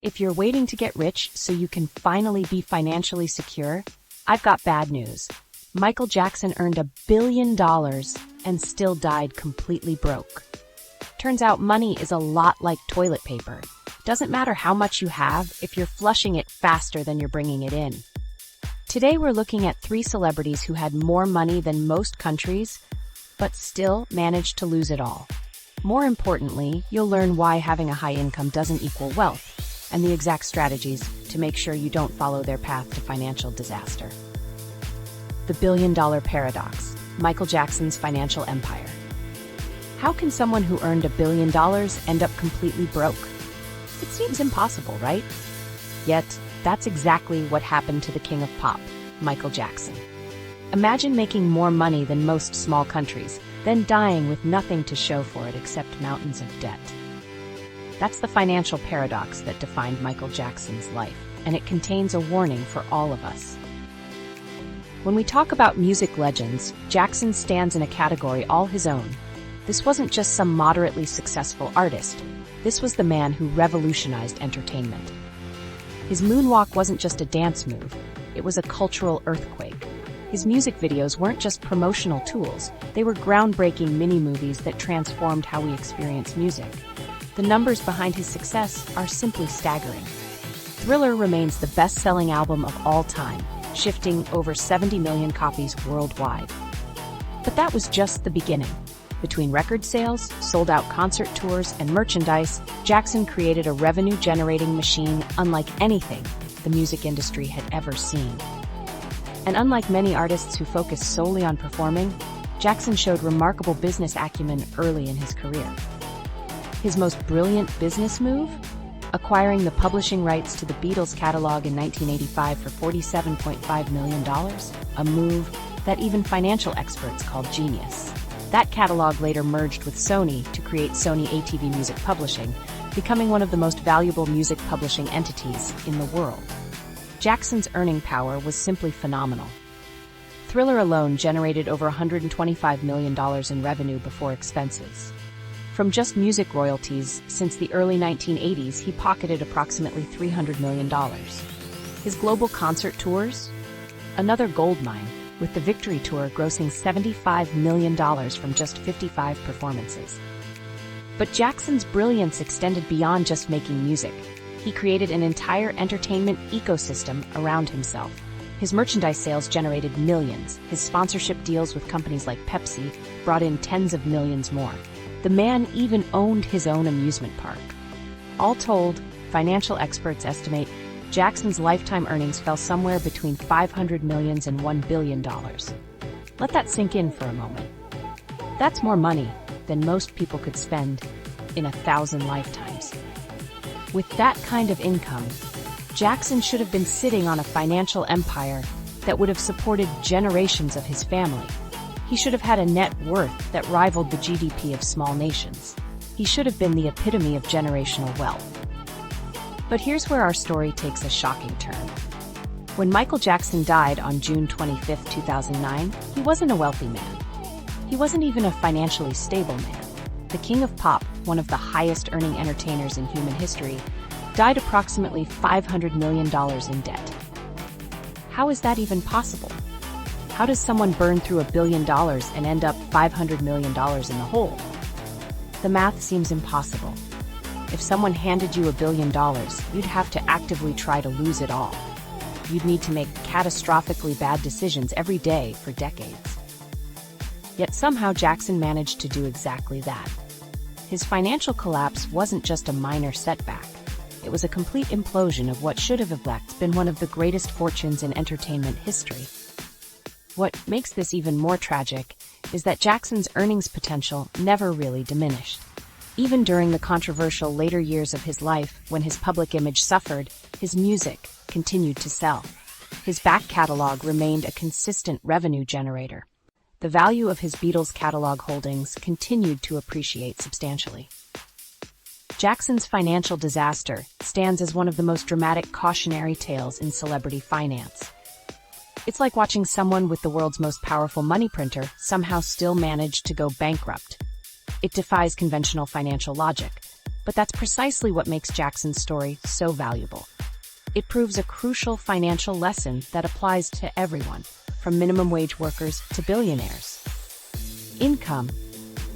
If you're waiting to get rich so you can finally be financially secure, I've got bad news. Michael Jackson earned $1 billion and still died completely broke. Turns out money is a lot like toilet paper. Doesn't matter how much you have if you're flushing it faster than you're bringing it in. Today we're looking at 3 celebrities who had more money than most countries, but still managed to lose it all. More importantly, you'll learn why having a high income doesn't equal wealth, and the exact strategies to make sure you don't follow their path to financial disaster. The $1 billion paradox, Michael Jackson's financial empire. How can someone who earned $1 billion end up completely broke? It seems impossible, right? Yet, that's exactly what happened to the king of pop, Michael Jackson. Imagine making more money than most small countries, then dying with nothing to show for it except mountains of debt. That's the financial paradox that defined Michael Jackson's life, and it contains a warning for all of us. When we talk about music legends, Jackson stands in a category all his own. This wasn't just some moderately successful artist. This was the man who revolutionized entertainment. His moonwalk wasn't just a dance move, it was a cultural earthquake. His music videos weren't just promotional tools, they were groundbreaking mini-movies that transformed how we experience music. The numbers behind his success are simply staggering. Thriller remains the best-selling album of all time, shifting over 70 million copies worldwide. But that was just the beginning. Between record sales, sold-out concert tours, and merchandise, Jackson created a revenue-generating machine unlike anything the music industry had ever seen. And unlike many artists who focus solely on performing, Jackson showed remarkable business acumen early in his career. His most brilliant business move? Acquiring the publishing rights to the Beatles catalog in 1985 for $47.5 million, a move that even financial experts called genius. That catalog later merged with Sony to create Sony ATV Music Publishing, becoming one of the most valuable music publishing entities in the world. Jackson's earning power was simply phenomenal. Thriller alone generated over $125 million in revenue before expenses. From just music royalties, since the early 1980s, he pocketed approximately $300 million. His global concert tours? Another goldmine, with the Victory Tour grossing $75 million from just 55 performances. But Jackson's brilliance extended beyond just making music. He created an entire entertainment ecosystem around himself. His merchandise sales generated millions. His sponsorship deals with companies like Pepsi brought in tens of millions more. The man even owned his own amusement park. All told, financial experts estimate Jackson's lifetime earnings fell somewhere between $500 million and $1 billion. Let that sink in for a moment. That's more money than most people could spend in 1,000 lifetimes. With that kind of income, Jackson should have been sitting on a financial empire that would have supported generations of his family. He should have had a net worth that rivaled the GDP of small nations. He should have been the epitome of generational wealth. But here's where our story takes a shocking turn. When Michael Jackson died on June 25, 2009, he wasn't a wealthy man. He wasn't even a financially stable man. The king of pop, one of the highest-earning entertainers in human history, died approximately $500 million in debt. How is that even possible? How does someone burn through $1 billion and end up $500 million in the hole? The math seems impossible. If someone handed you $1 billion, you'd have to actively try to lose it all. You'd need to make catastrophically bad decisions every day for decades. Yet somehow Jackson managed to do exactly that. His financial collapse wasn't just a minor setback. It was a complete implosion of what should have been one of the greatest fortunes in entertainment history. What makes this even more tragic is that Jackson's earnings potential never really diminished. Even during the controversial later years of his life, when his public image suffered, his music continued to sell. His back catalog remained a consistent revenue generator. The value of his Beatles catalog holdings continued to appreciate substantially. Jackson's financial disaster stands as one of the most dramatic cautionary tales in celebrity finance. It's like watching someone with the world's most powerful money printer somehow still manage to go bankrupt. It defies conventional financial logic, But that's precisely what makes Jackson's story so valuable. It proves a crucial financial lesson that applies to everyone, from minimum wage workers to billionaires. Income,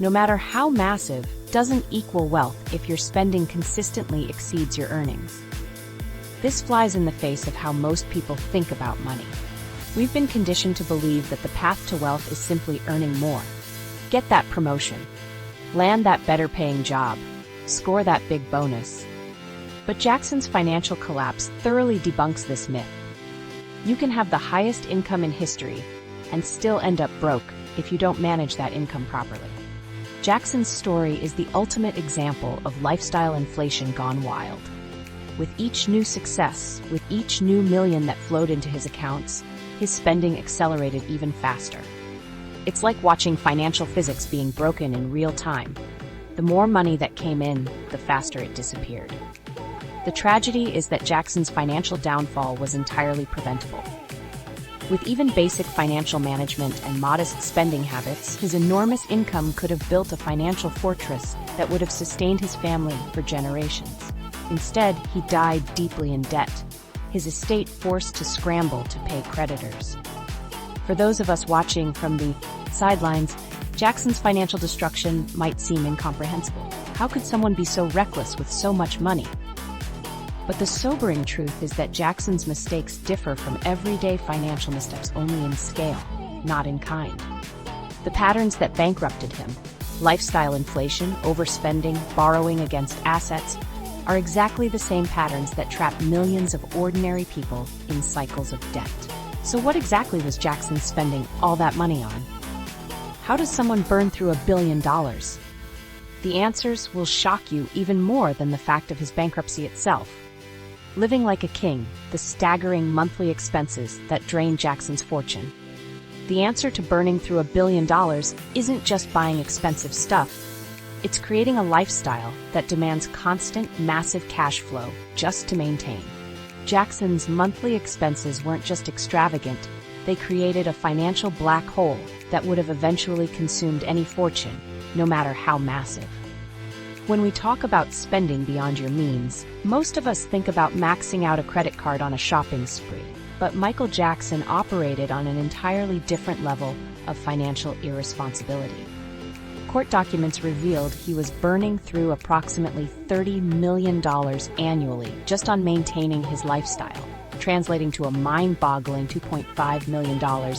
no matter how massive, doesn't equal wealth if your spending consistently exceeds your earnings. This flies in the face of how most people think about money. We've been conditioned to believe that the path to wealth is simply earning more. Get that promotion. Land that better-paying job. Score that big bonus. But Jackson's financial collapse thoroughly debunks this myth. You can have the highest income in history and still end up broke if you don't manage that income properly. Jackson's story is the ultimate example of lifestyle inflation gone wild. With each new success, with each new million that flowed into his accounts, his spending accelerated even faster. It's like watching financial physics being broken in real time. The more money that came in, the faster it disappeared. The tragedy is that Jackson's financial downfall was entirely preventable. With even basic financial management and modest spending habits, his enormous income could have built a financial fortress that would have sustained his family for generations. Instead, he died deeply in debt, his estate forced to scramble to pay creditors. For those of us watching from the sidelines, Jackson's financial destruction might seem incomprehensible. How could someone be so reckless with so much money? But the sobering truth is that Jackson's mistakes differ from everyday financial missteps only in scale, not in kind. The patterns that bankrupted him, lifestyle inflation, overspending, borrowing against assets, are exactly the same patterns that trap millions of ordinary people in cycles of debt. So what exactly was Jackson spending all that money on? How does someone burn through $1 billion? The answers will shock you even more than the fact of his bankruptcy itself. Living like a king, the staggering monthly expenses that drained Jackson's fortune. The answer to burning through $1 billion isn't just buying expensive stuff. It's creating a lifestyle that demands constant, massive cash flow just to maintain. Jackson's monthly expenses weren't just extravagant, they created a financial black hole that would have eventually consumed any fortune, no matter how massive. When we talk about spending beyond your means, most of us think about maxing out a credit card on a shopping spree. But Michael Jackson operated on an entirely different level of financial irresponsibility. Court documents revealed he was burning through approximately $30 million annually just on maintaining his lifestyle, translating to a mind-boggling $2.5 million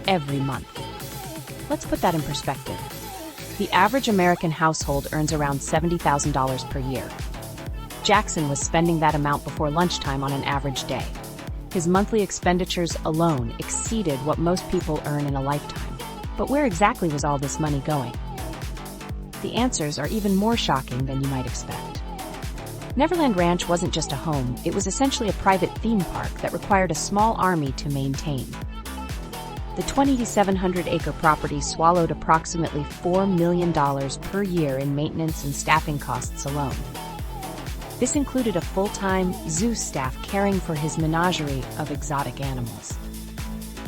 every month. Let's put that in perspective. The average American household earns around $70,000 per year. Jackson was spending that amount before lunchtime on an average day. His monthly expenditures alone exceeded what most people earn in a lifetime. But where exactly was all this money going? The answers are even more shocking than you might expect. Neverland Ranch wasn't just a home, it was essentially a private theme park that required a small army to maintain. The 2,700-acre property swallowed approximately $4 million per year in maintenance and staffing costs alone. This included a full-time zoo staff caring for his menagerie of exotic animals.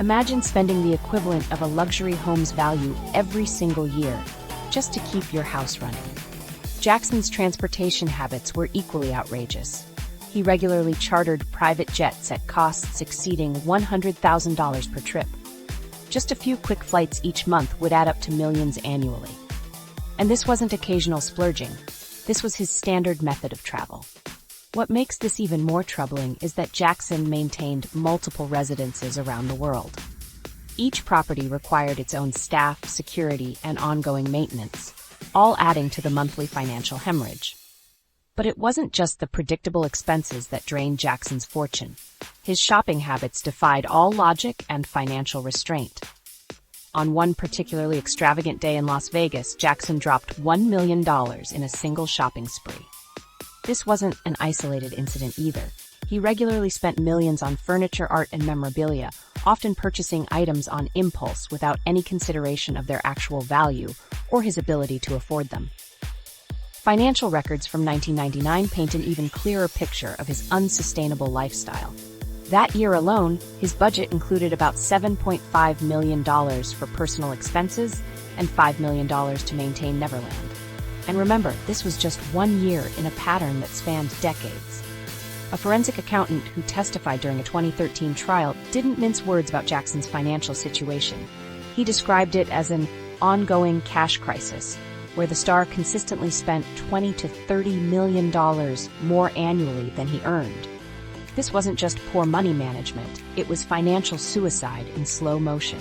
Imagine spending the equivalent of a luxury home's value every single year just to keep your house running. Jackson's transportation habits were equally outrageous. He regularly chartered private jets at costs exceeding $100,000 per trip. Just a few quick flights each month would add up to millions annually. And this wasn't occasional splurging. This was his standard method of travel. What makes this even more troubling is that Jackson maintained multiple residences around the world. Each property required its own staff, security, and ongoing maintenance, all adding to the monthly financial hemorrhage. But it wasn't just the predictable expenses that drained Jackson's fortune. His shopping habits defied all logic and financial restraint. On one particularly extravagant day in Las Vegas, Jackson dropped $1 million in a single shopping spree. This wasn't an isolated incident either. He regularly spent millions on furniture, art, and memorabilia, often purchasing items on impulse without any consideration of their actual value or his ability to afford them. Financial records from 1999 paint an even clearer picture of his unsustainable lifestyle. That year alone, his budget included about $7.5 million for personal expenses and $5 million to maintain Neverland. And remember, this was just 1 year in a pattern that spanned decades. A forensic accountant who testified during a 2013 trial didn't mince words about Jackson's financial situation. He described it as an ongoing cash crisis, where the star consistently spent $20 to $30 million more annually than he earned. This wasn't just poor money management, it was financial suicide in slow motion.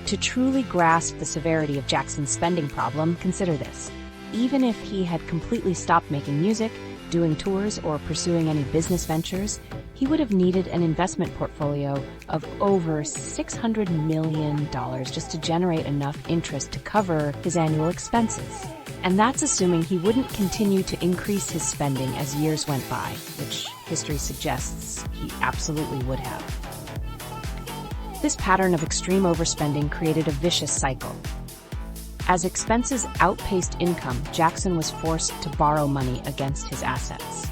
To truly grasp the severity of Jackson's spending problem, consider this. Even if he had completely stopped making music, doing tours, or pursuing any business ventures, he would have needed an investment portfolio of over $600 million just to generate enough interest to cover his annual expenses. And that's assuming he wouldn't continue to increase his spending as years went by, which history suggests he absolutely would have. This pattern of extreme overspending created a vicious cycle. As expenses outpaced income, Jackson was forced to borrow money against his assets.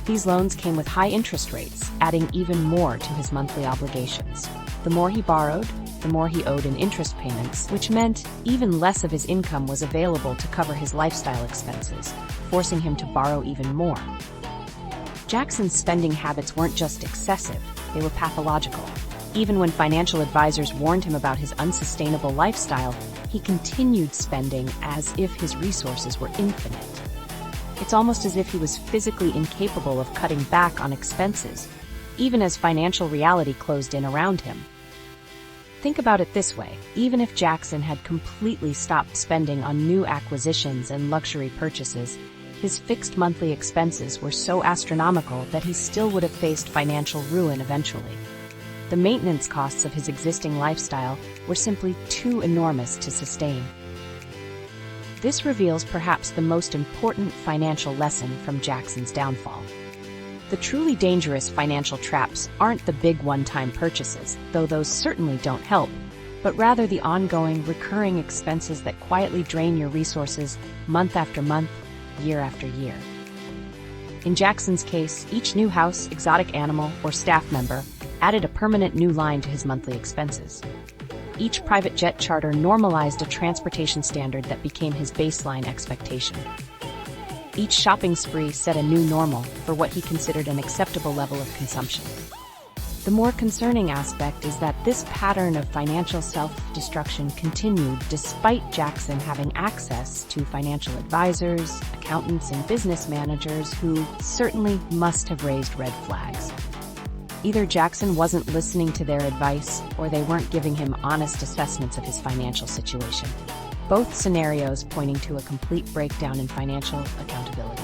These loans came with high interest rates, adding even more to his monthly obligations. The more he borrowed, the more he owed in interest payments, which meant even less of his income was available to cover his lifestyle expenses, forcing him to borrow even more. Jackson's spending habits weren't just excessive, they were pathological. Even when financial advisors warned him about his unsustainable lifestyle, he continued spending as if his resources were infinite. It's almost as if he was physically incapable of cutting back on expenses, even as financial reality closed in around him. Think about it this way, even if Jackson had completely stopped spending on new acquisitions and luxury purchases, his fixed monthly expenses were so astronomical that he still would have faced financial ruin eventually. The maintenance costs of his existing lifestyle were simply too enormous to sustain. This reveals perhaps the most important financial lesson from Jackson's downfall. The truly dangerous financial traps aren't the big one-time purchases, though those certainly don't help, but rather the ongoing, recurring expenses that quietly drain your resources month after month, year after year. In Jackson's case, each new house, exotic animal, or staff member added a permanent new line to his monthly expenses. Each private jet charter normalized a transportation standard that became his baseline expectation. Each shopping spree set a new normal for what he considered an acceptable level of consumption. The more concerning aspect is that this pattern of financial self-destruction continued despite Jackson having access to financial advisors, accountants, and business managers who certainly must have raised red flags. Either Jackson wasn't listening to their advice, or they weren't giving him honest assessments of his financial situation. Both scenarios pointing to a complete breakdown in financial accountability.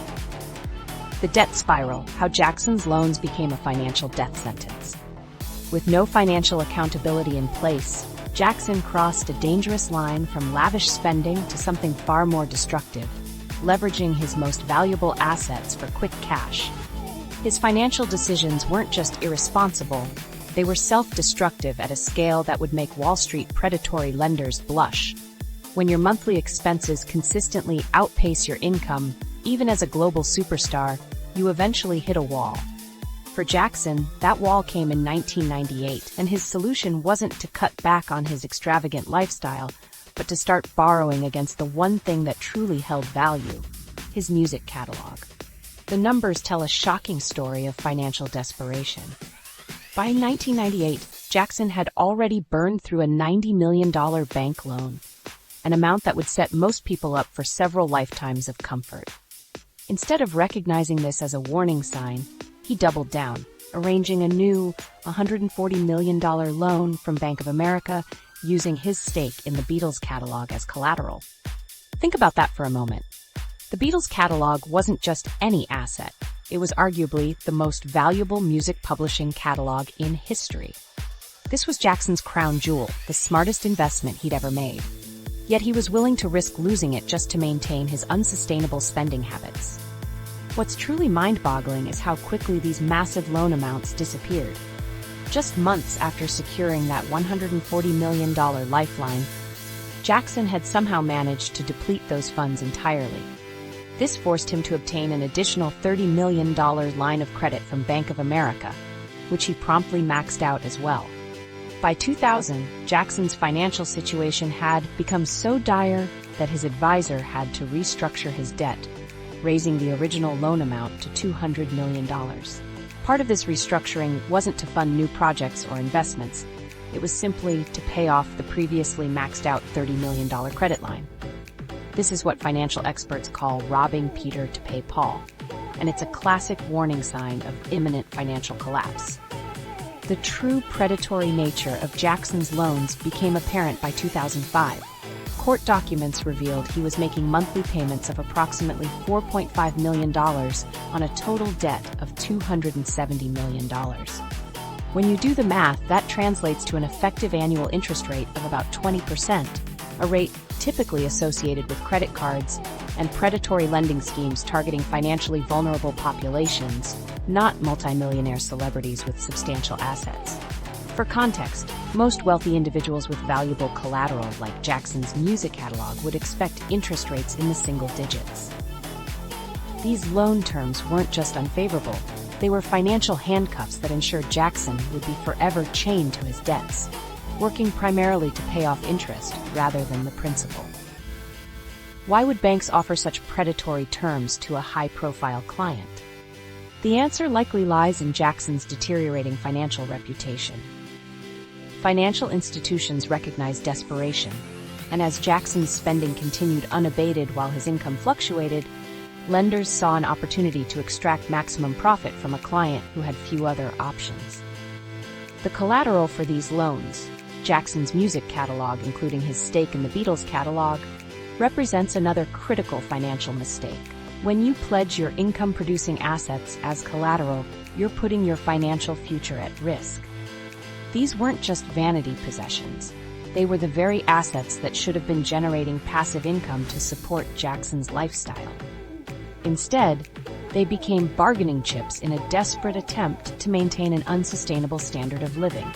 The debt spiral, how Jackson's loans became a financial death sentence. With no financial accountability in place, Jackson crossed a dangerous line from lavish spending to something far more destructive, leveraging his most valuable assets for quick cash. His financial decisions weren't just irresponsible, they were self-destructive at a scale that would make Wall Street predatory lenders blush. When your monthly expenses consistently outpace your income, even as a global superstar, you eventually hit a wall. For Jackson, that wall came in 1998, and his solution wasn't to cut back on his extravagant lifestyle, but to start borrowing against the one thing that truly held value: his music catalog. The numbers tell a shocking story of financial desperation. By 1998, Jackson had already burned through a $90 million bank loan, an amount that would set most people up for several lifetimes of comfort. Instead of recognizing this as a warning sign, he doubled down, arranging a new $140 million loan from Bank of America, using his stake in the Beatles catalog as collateral. Think about that for a moment. The Beatles catalog wasn't just any asset. It was arguably the most valuable music publishing catalog in history. This was Jackson's crown jewel, the smartest investment he'd ever made. Yet he was willing to risk losing it just to maintain his unsustainable spending habits. What's truly mind-boggling is how quickly these massive loan amounts disappeared. Just months after securing that $140 million lifeline, Jackson had somehow managed to deplete those funds entirely. This forced him to obtain an additional $30 million line of credit from Bank of America, which he promptly maxed out as well. By 2000, Jackson's financial situation had become so dire that his advisor had to restructure his debt, raising the original loan amount to $200 million. Part of this restructuring wasn't to fund new projects or investments. It was simply to pay off the previously maxed out $30 million credit line. This is what financial experts call robbing Peter to pay Paul, and it's a classic warning sign of imminent financial collapse. The true predatory nature of Jackson's loans became apparent by 2005. Court documents revealed he was making monthly payments of approximately $4.5 million on a total debt of $270 million. When you do the math, that translates to an effective annual interest rate of about 20%, a rate typically associated with credit cards and predatory lending schemes targeting financially vulnerable populations, not multimillionaire celebrities with substantial assets. For context, most wealthy individuals with valuable collateral like Jackson's music catalog would expect interest rates in the single digits. These loan terms weren't just unfavorable, they were financial handcuffs that ensured Jackson would be forever chained to his debts, working primarily to pay off interest rather than the principal. Why would banks offer such predatory terms to a high-profile client? The answer likely lies in Jackson's deteriorating financial reputation. Financial institutions recognized desperation, and as Jackson's spending continued unabated while his income fluctuated, lenders saw an opportunity to extract maximum profit from a client who had few other options. The collateral for these loans, Jackson's music catalog including his stake in the Beatles catalog, represents another critical financial mistake. When you pledge your income-producing assets as collateral, you're putting your financial future at risk. These weren't just vanity possessions. They were the very assets that should have been generating passive income to support Jackson's lifestyle. Instead, they became bargaining chips in a desperate attempt to maintain an unsustainable standard of living.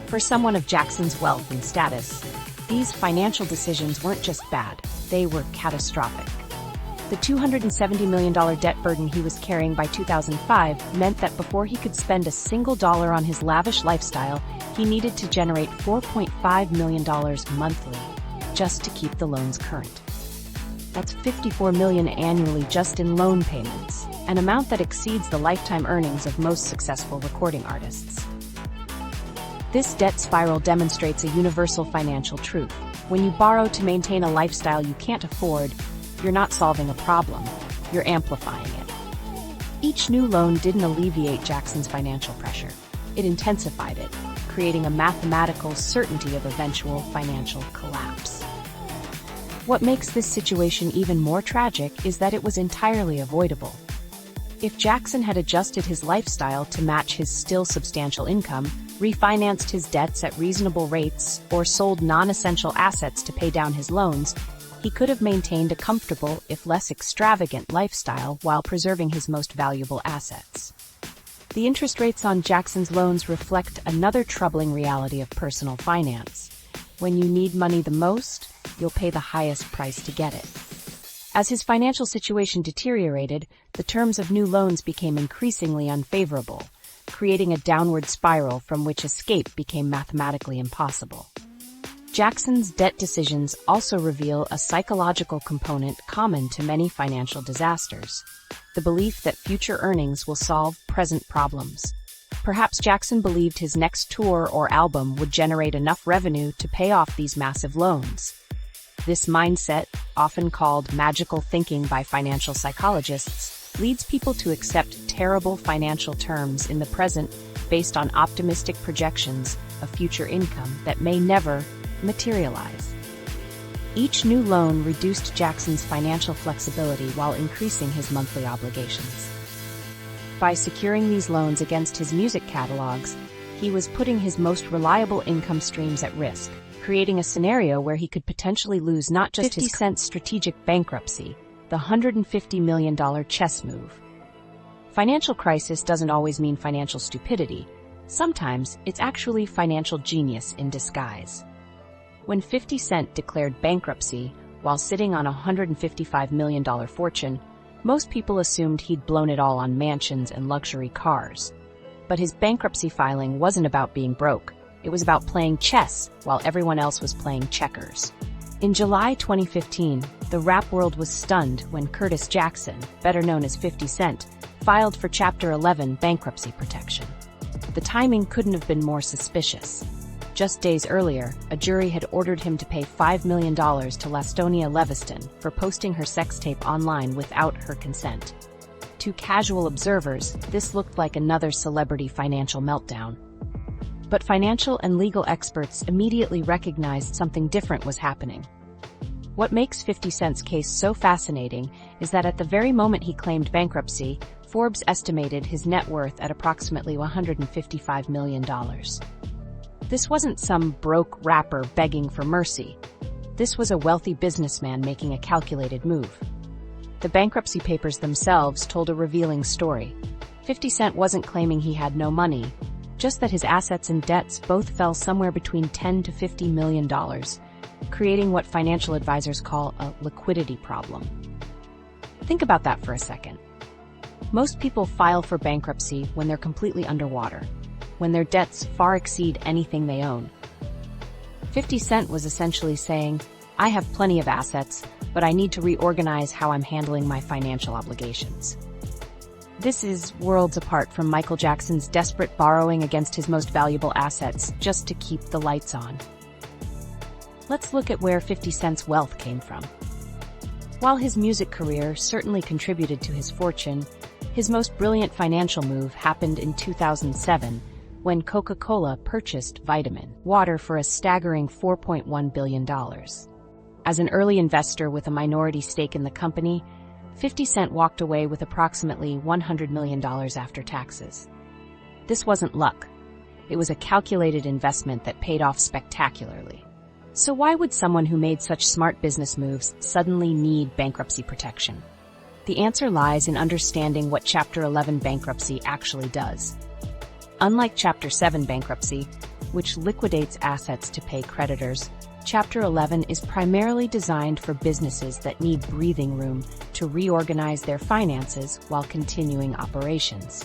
For someone of Jackson's wealth and status, these financial decisions weren't just bad, they were catastrophic. The $270 million debt burden he was carrying by 2005 meant that before he could spend a single dollar on his lavish lifestyle, he needed to generate $4.5 million monthly just to keep the loans current. That's $54 million annually just in loan payments, an amount that exceeds the lifetime earnings of most successful recording artists. This debt spiral demonstrates a universal financial truth. When you borrow to maintain a lifestyle you can't afford, you're not solving a problem, you're amplifying it. Each new loan didn't alleviate Jackson's financial pressure. It intensified it, creating a mathematical certainty of eventual financial collapse. What makes this situation even more tragic is that it was entirely avoidable. If Jackson had adjusted his lifestyle to match his still substantial income, refinanced his debts at reasonable rates, or sold non-essential assets to pay down his loans, he could have maintained a comfortable, if less extravagant, lifestyle while preserving his most valuable assets. The interest rates on Jackson's loans reflect another troubling reality of personal finance. When you need money the most, you'll pay the highest price to get it. As his financial situation deteriorated, the terms of new loans became increasingly unfavorable, creating a downward spiral from which escape became mathematically impossible. Jackson's debt decisions also reveal a psychological component common to many financial disasters: the belief that future earnings will solve present problems. Perhaps Jackson believed his next tour or album would generate enough revenue to pay off these massive loans. This mindset, often called magical thinking by financial psychologists, leads people to accept terrible financial terms in the present based on optimistic projections of future income that may never materialize. Each new loan reduced Jackson's financial flexibility while increasing his monthly obligations. By securing these loans against his music catalogs, he was putting his most reliable income streams at risk, creating a scenario where he could potentially lose not just 50 Cent's strategic bankruptcy, the $150 million chess move. Financial crisis doesn't always mean financial stupidity. Sometimes it's actually financial genius in disguise. When 50 Cent declared bankruptcy while sitting on a $155 million fortune, most people assumed he'd blown it all on mansions and luxury cars. But his bankruptcy filing wasn't about being broke. It was about playing chess while everyone else was playing checkers. In July 2015, the rap world was stunned when Curtis Jackson, better known as 50 Cent, filed for Chapter 11 bankruptcy protection. The timing couldn't have been more suspicious. Just days earlier, a jury had ordered him to pay $5 million to Lastonia Leviston for posting her sex tape online without her consent. To casual observers, this looked like another celebrity financial meltdown. But financial and legal experts immediately recognized something different was happening. What makes 50 Cent's case so fascinating is that at the very moment he claimed bankruptcy, Forbes estimated his net worth at approximately $155 million. This wasn't some broke rapper begging for mercy. This was a wealthy businessman making a calculated move. The bankruptcy papers themselves told a revealing story. 50 Cent wasn't claiming he had no money, just that his assets and debts both fell somewhere between $10 to $50 million, creating what financial advisors call a liquidity problem. Think about that for a second. Most people file for bankruptcy when they're completely underwater, when their debts far exceed anything they own. 50 Cent was essentially saying, I have plenty of assets, but I need to reorganize how I'm handling my financial obligations. This is worlds apart from Michael Jackson's desperate borrowing against his most valuable assets just to keep the lights on. Let's look at where 50 Cent's wealth came from. While his music career certainly contributed to his fortune, his most brilliant financial move happened in 2007 when Coca-Cola purchased Vitamin Water for a staggering $4.1 billion. As an early investor with a minority stake in the company, 50 Cent walked away with approximately $100 million after taxes. This wasn't luck. It was a calculated investment that paid off spectacularly. So why would someone who made such smart business moves suddenly need bankruptcy protection? The answer lies in understanding what Chapter 11 bankruptcy actually does. Unlike Chapter 7 bankruptcy, which liquidates assets to pay creditors, Chapter 11 is primarily designed for businesses that need breathing room to reorganize their finances while continuing operations.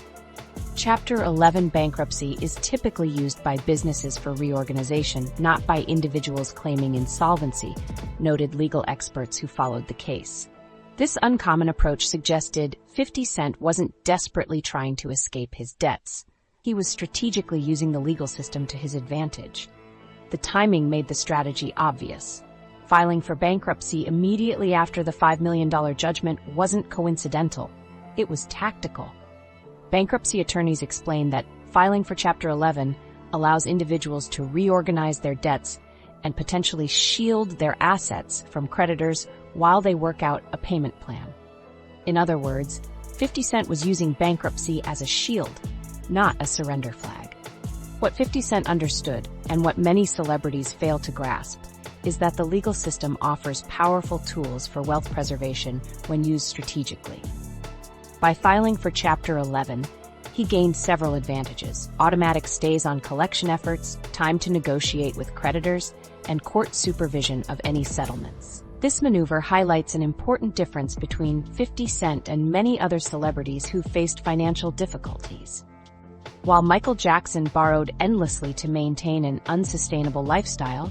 Chapter 11 bankruptcy is typically used by businesses for reorganization, not by individuals claiming insolvency, noted legal experts who followed the case. This uncommon approach suggested 50 Cent wasn't desperately trying to escape his debts. He was strategically using the legal system to his advantage. The timing made the strategy obvious. Filing for bankruptcy immediately after the $5 million judgment wasn't coincidental. It was tactical. Bankruptcy attorneys explained that filing for Chapter 11 allows individuals to reorganize their debts and potentially shield their assets from creditors while they work out a payment plan. In other words, 50 Cent was using bankruptcy as a shield, not a surrender flag. What 50 Cent understood, and what many celebrities fail to grasp, is that the legal system offers powerful tools for wealth preservation when used strategically. By filing for Chapter 11, he gained several advantages: automatic stays on collection efforts, time to negotiate with creditors, and court supervision of any settlements. This maneuver highlights an important difference between 50 Cent and many other celebrities who faced financial difficulties. While Michael Jackson borrowed endlessly to maintain an unsustainable lifestyle,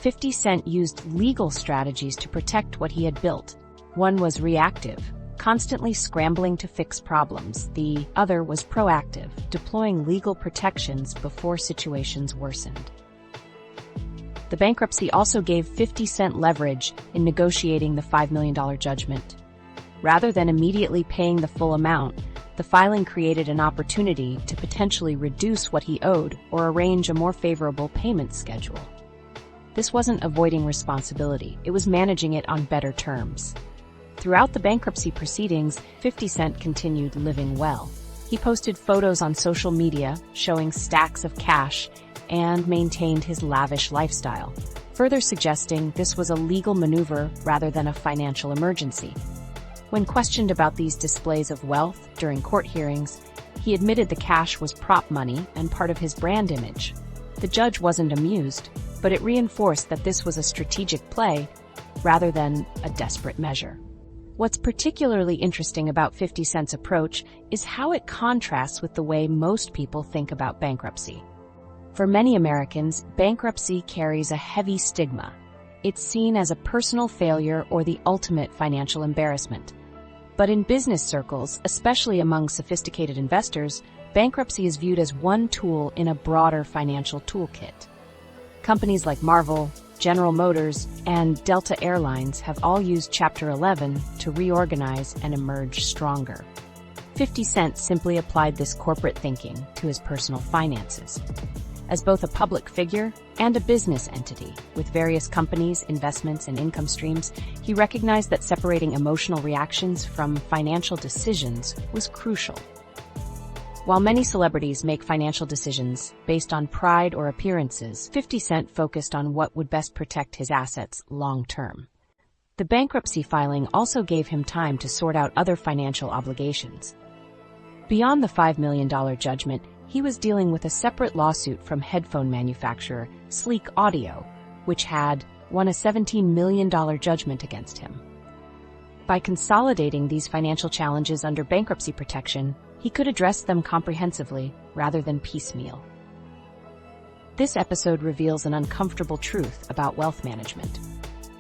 50 Cent used legal strategies to protect what he had built. One was reactive, constantly scrambling to fix problems. The other was proactive, deploying legal protections before situations worsened. The bankruptcy also gave 50 Cent leverage in negotiating the $5 million judgment. Rather than immediately paying the full amount, the filing created an opportunity to potentially reduce what he owed or arrange a more favorable payment schedule. This wasn't avoiding responsibility, it was managing it on better terms. Throughout the bankruptcy proceedings, 50 Cent continued living well. He posted photos on social media showing stacks of cash and maintained his lavish lifestyle, further suggesting this was a legal maneuver rather than a financial emergency. When questioned about these displays of wealth during court hearings, he admitted the cash was prop money and part of his brand image. The judge wasn't amused, but it reinforced that this was a strategic play rather than a desperate measure. What's particularly interesting about 50 Cent's approach is how it contrasts with the way most people think about bankruptcy. For many Americans, bankruptcy carries a heavy stigma. It's seen as a personal failure or the ultimate financial embarrassment. But in business circles, especially among sophisticated investors, bankruptcy is viewed as one tool in a broader financial toolkit. Companies like Marvel, General Motors, and Delta Airlines have all used Chapter 11 to reorganize and emerge stronger. 50 Cent simply applied this corporate thinking to his personal finances. As both a public figure and a business entity with various companies, investments, and income streams, he recognized that separating emotional reactions from financial decisions was crucial. While many celebrities make financial decisions based on pride or appearances, 50 Cent focused on what would best protect his assets long-term. The bankruptcy filing also gave him time to sort out other financial obligations. Beyond the $5 million judgment, he was dealing with a separate lawsuit from headphone manufacturer Sleek Audio, which had won a $17 million judgment against him. By consolidating these financial challenges under bankruptcy protection, he could address them comprehensively rather than piecemeal. This episode reveals an uncomfortable truth about wealth management.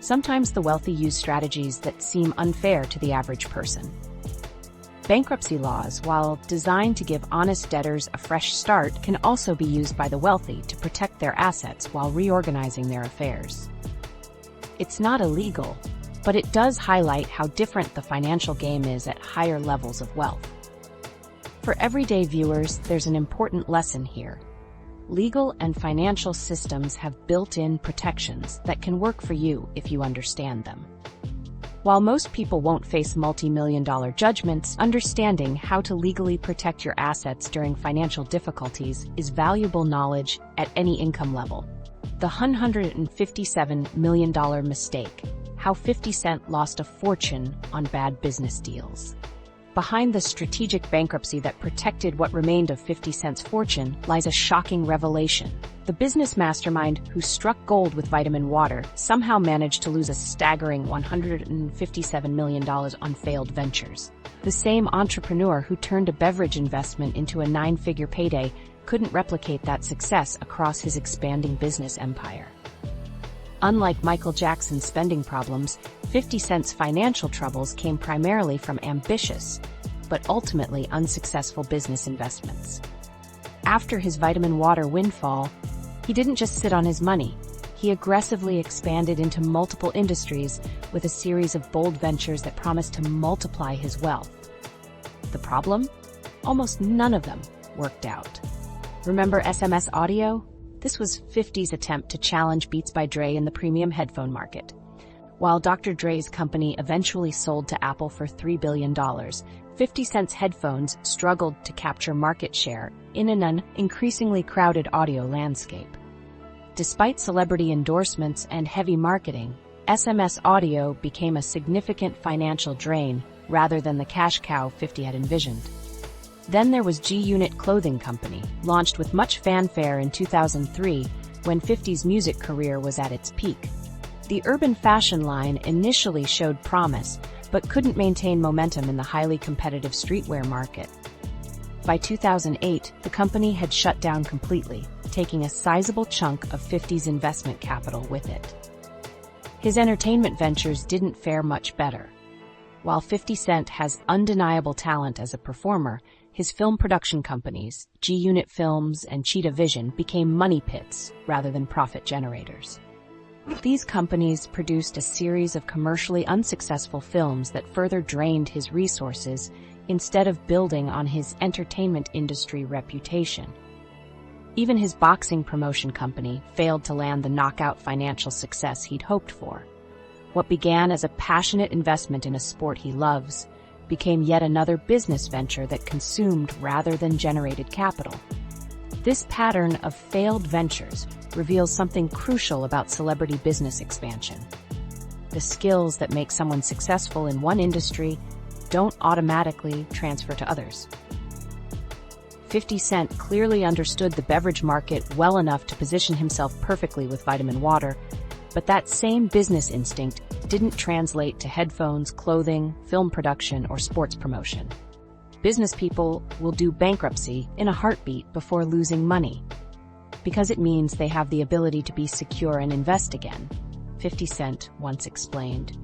Sometimes the wealthy use strategies that seem unfair to the average person. Bankruptcy laws, while designed to give honest debtors a fresh start, can also be used by the wealthy to protect their assets while reorganizing their affairs. It's not illegal, but it does highlight how different the financial game is at higher levels of wealth. For everyday viewers, there's an important lesson here. Legal and financial systems have built-in protections that can work for you if you understand them. While most people won't face multi-million-dollar judgments, understanding how to legally protect your assets during financial difficulties is valuable knowledge at any income level. The $157 million mistake: how 50 Cent lost a fortune on bad business deals. Behind the strategic bankruptcy that protected what remained of 50 Cent's fortune lies a shocking revelation. The business mastermind who struck gold with vitamin water somehow managed to lose a staggering $157 million on failed ventures. The same entrepreneur who turned a beverage investment into a 9-figure payday couldn't replicate that success across his expanding business empire. Unlike Michael Jackson's spending problems, 50 Cent's financial troubles came primarily from ambitious, but ultimately unsuccessful business investments. After his vitamin water windfall, he didn't just sit on his money. He aggressively expanded into multiple industries with a series of bold ventures that promised to multiply his wealth. The problem? Almost none of them worked out. Remember SMS Audio? This was 50's attempt to challenge Beats by Dre in the premium headphone market. While Dr. Dre's company eventually sold to Apple for $3 billion, 50 Cent's headphones struggled to capture market share in an increasingly crowded audio landscape. Despite celebrity endorsements and heavy marketing, SMS Audio became a significant financial drain rather than the cash cow 50 had envisioned. Then there was G-Unit Clothing Company, launched with much fanfare in 2003 when 50's music career was at its peak. The urban fashion line initially showed promise, but couldn't maintain momentum in the highly competitive streetwear market. By 2008, the company had shut down completely, taking a sizable chunk of 50's investment capital with it. His entertainment ventures didn't fare much better. While 50 Cent has undeniable talent as a performer, his film production companies, G-Unit Films and Cheetah Vision, became money pits rather than profit generators. These companies produced a series of commercially unsuccessful films that further drained his resources instead of building on his entertainment industry reputation. Even his boxing promotion company failed to land the knockout financial success he'd hoped for. What began as a passionate investment in a sport he loves became yet another business venture that consumed rather than generated capital. This pattern of failed ventures reveals something crucial about celebrity business expansion. The skills that make someone successful in one industry don't automatically transfer to others. 50 Cent clearly understood the beverage market well enough to position himself perfectly with vitamin water, but that same business instinct didn't translate to headphones, clothing, film production, or sports promotion. Business people will do bankruptcy in a heartbeat before losing money, because it means they have the ability to be secure and invest again. 50 Cent once explained,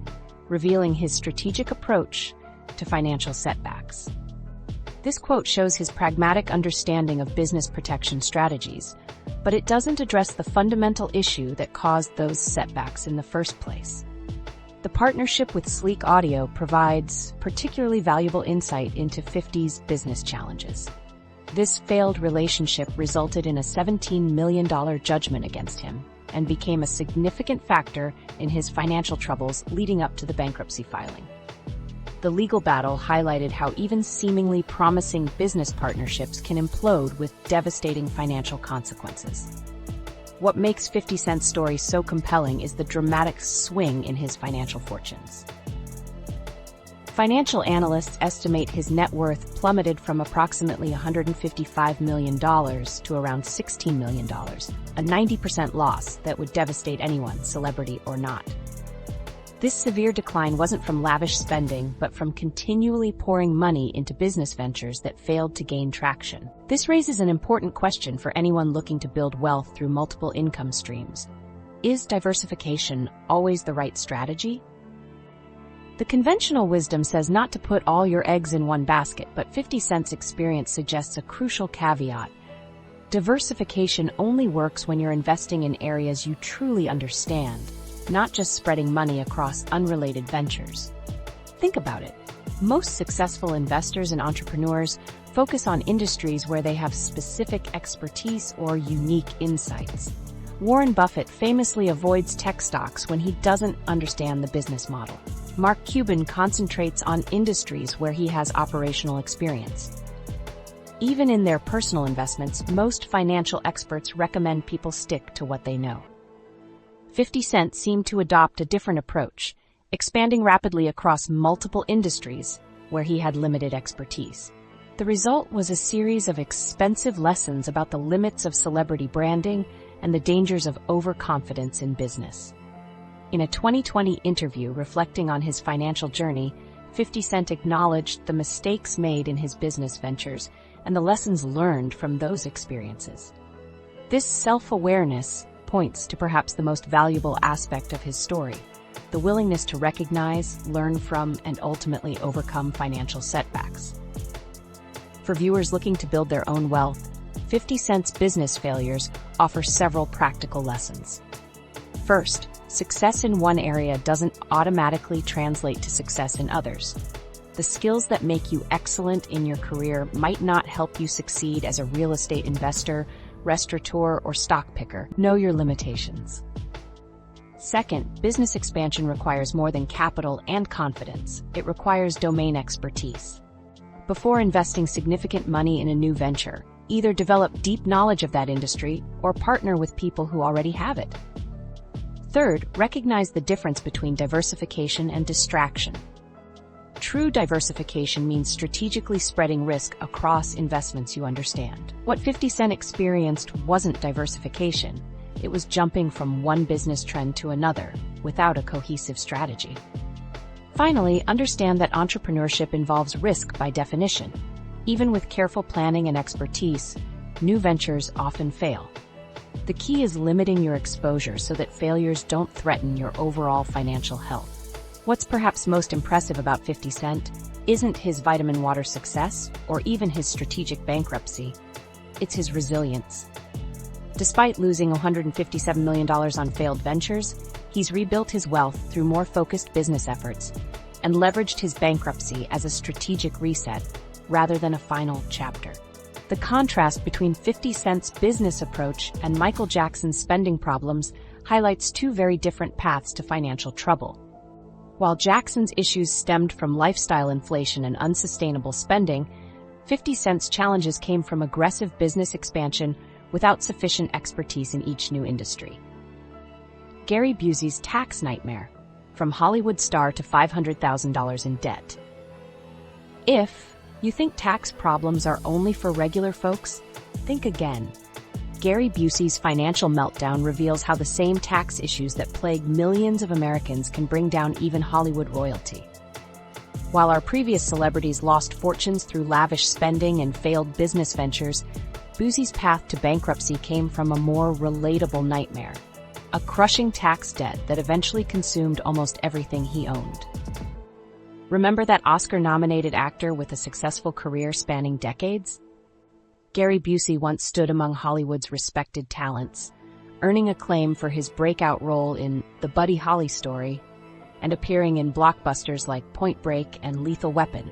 revealing his strategic approach to financial setbacks. This quote shows his pragmatic understanding of business protection strategies, but it doesn't address the fundamental issue that caused those setbacks in the first place. The partnership with Sleek Audio provides particularly valuable insight into 50's business challenges. This failed relationship resulted in a $17 million judgment against him and became a significant factor in his financial troubles leading up to the bankruptcy filing. The legal battle highlighted how even seemingly promising business partnerships can implode with devastating financial consequences. What makes 50 Cent's story so compelling is the dramatic swing in his financial fortunes. Financial analysts estimate his net worth plummeted from approximately $155 million to around $16 million, a 90% loss that would devastate anyone, celebrity or not. This severe decline wasn't from lavish spending, but from continually pouring money into business ventures that failed to gain traction. This raises an important question for anyone looking to build wealth through multiple income streams. Is diversification always the right strategy? The conventional wisdom says not to put all your eggs in one basket, but 50 Cent's experience suggests a crucial caveat. Diversification only works when you're investing in areas you truly understand, not just spreading money across unrelated ventures. Think about it. Most successful investors and entrepreneurs focus on industries where they have specific expertise or unique insights. Warren Buffett famously avoids tech stocks when he doesn't understand the business model. Mark Cuban concentrates on industries where he has operational experience. Even in their personal investments, most financial experts recommend people stick to what they know. 50 Cent seemed to adopt a different approach, expanding rapidly across multiple industries where he had limited expertise. The result was a series of expensive lessons about the limits of celebrity branding and the dangers of overconfidence in business. In a 2020 interview reflecting on his financial journey, 50 Cent acknowledged the mistakes made in his business ventures and the lessons learned from those experiences. This self-awareness points to perhaps the most valuable aspect of his story, the willingness to recognize, learn from, and ultimately overcome financial setbacks. For viewers looking to build their own wealth, 50 Cent's business failures offer several practical lessons. First, success in one area doesn't automatically translate to success in others. The skills that make you excellent in your career might not help you succeed as a real estate investor, restaurateur, or stock picker. Know your limitations. Second, business expansion requires more than capital and confidence. It requires domain expertise. Before investing significant money in a new venture, either develop deep knowledge of that industry or partner with people who already have it. Third, recognize the difference between diversification and distraction. True diversification means strategically spreading risk across investments you understand. What 50 Cent experienced wasn't diversification. It was jumping from one business trend to another without a cohesive strategy. Finally, understand that entrepreneurship involves risk by definition. Even with careful planning and expertise, new ventures often fail. The key is limiting your exposure so that failures don't threaten your overall financial health. What's perhaps most impressive about 50 Cent isn't his vitamin water success or even his strategic bankruptcy. It's his resilience. Despite losing $157 million on failed ventures, he's rebuilt his wealth through more focused business efforts and leveraged his bankruptcy as a strategic reset rather than a final chapter. The contrast between 50 Cent's business approach and Michael Jackson's spending problems highlights two very different paths to financial trouble. While Jackson's issues stemmed from lifestyle inflation and unsustainable spending, 50 Cent's challenges came from aggressive business expansion without sufficient expertise in each new industry. Gary Busey's tax nightmare, from Hollywood star to $500,000 in debt. If you think tax problems are only for regular folks, think again. Gary Busey's financial meltdown reveals how the same tax issues that plague millions of Americans can bring down even Hollywood royalty. While our previous celebrities lost fortunes through lavish spending and failed business ventures, Busey's path to bankruptcy came from a more relatable nightmare. a crushing tax debt that eventually consumed almost everything he owned. Remember that Oscar-nominated actor with a successful career spanning decades? Gary Busey once stood among Hollywood's respected talents, earning acclaim for his breakout role in The Buddy Holly Story and appearing in blockbusters like Point Break and Lethal Weapon.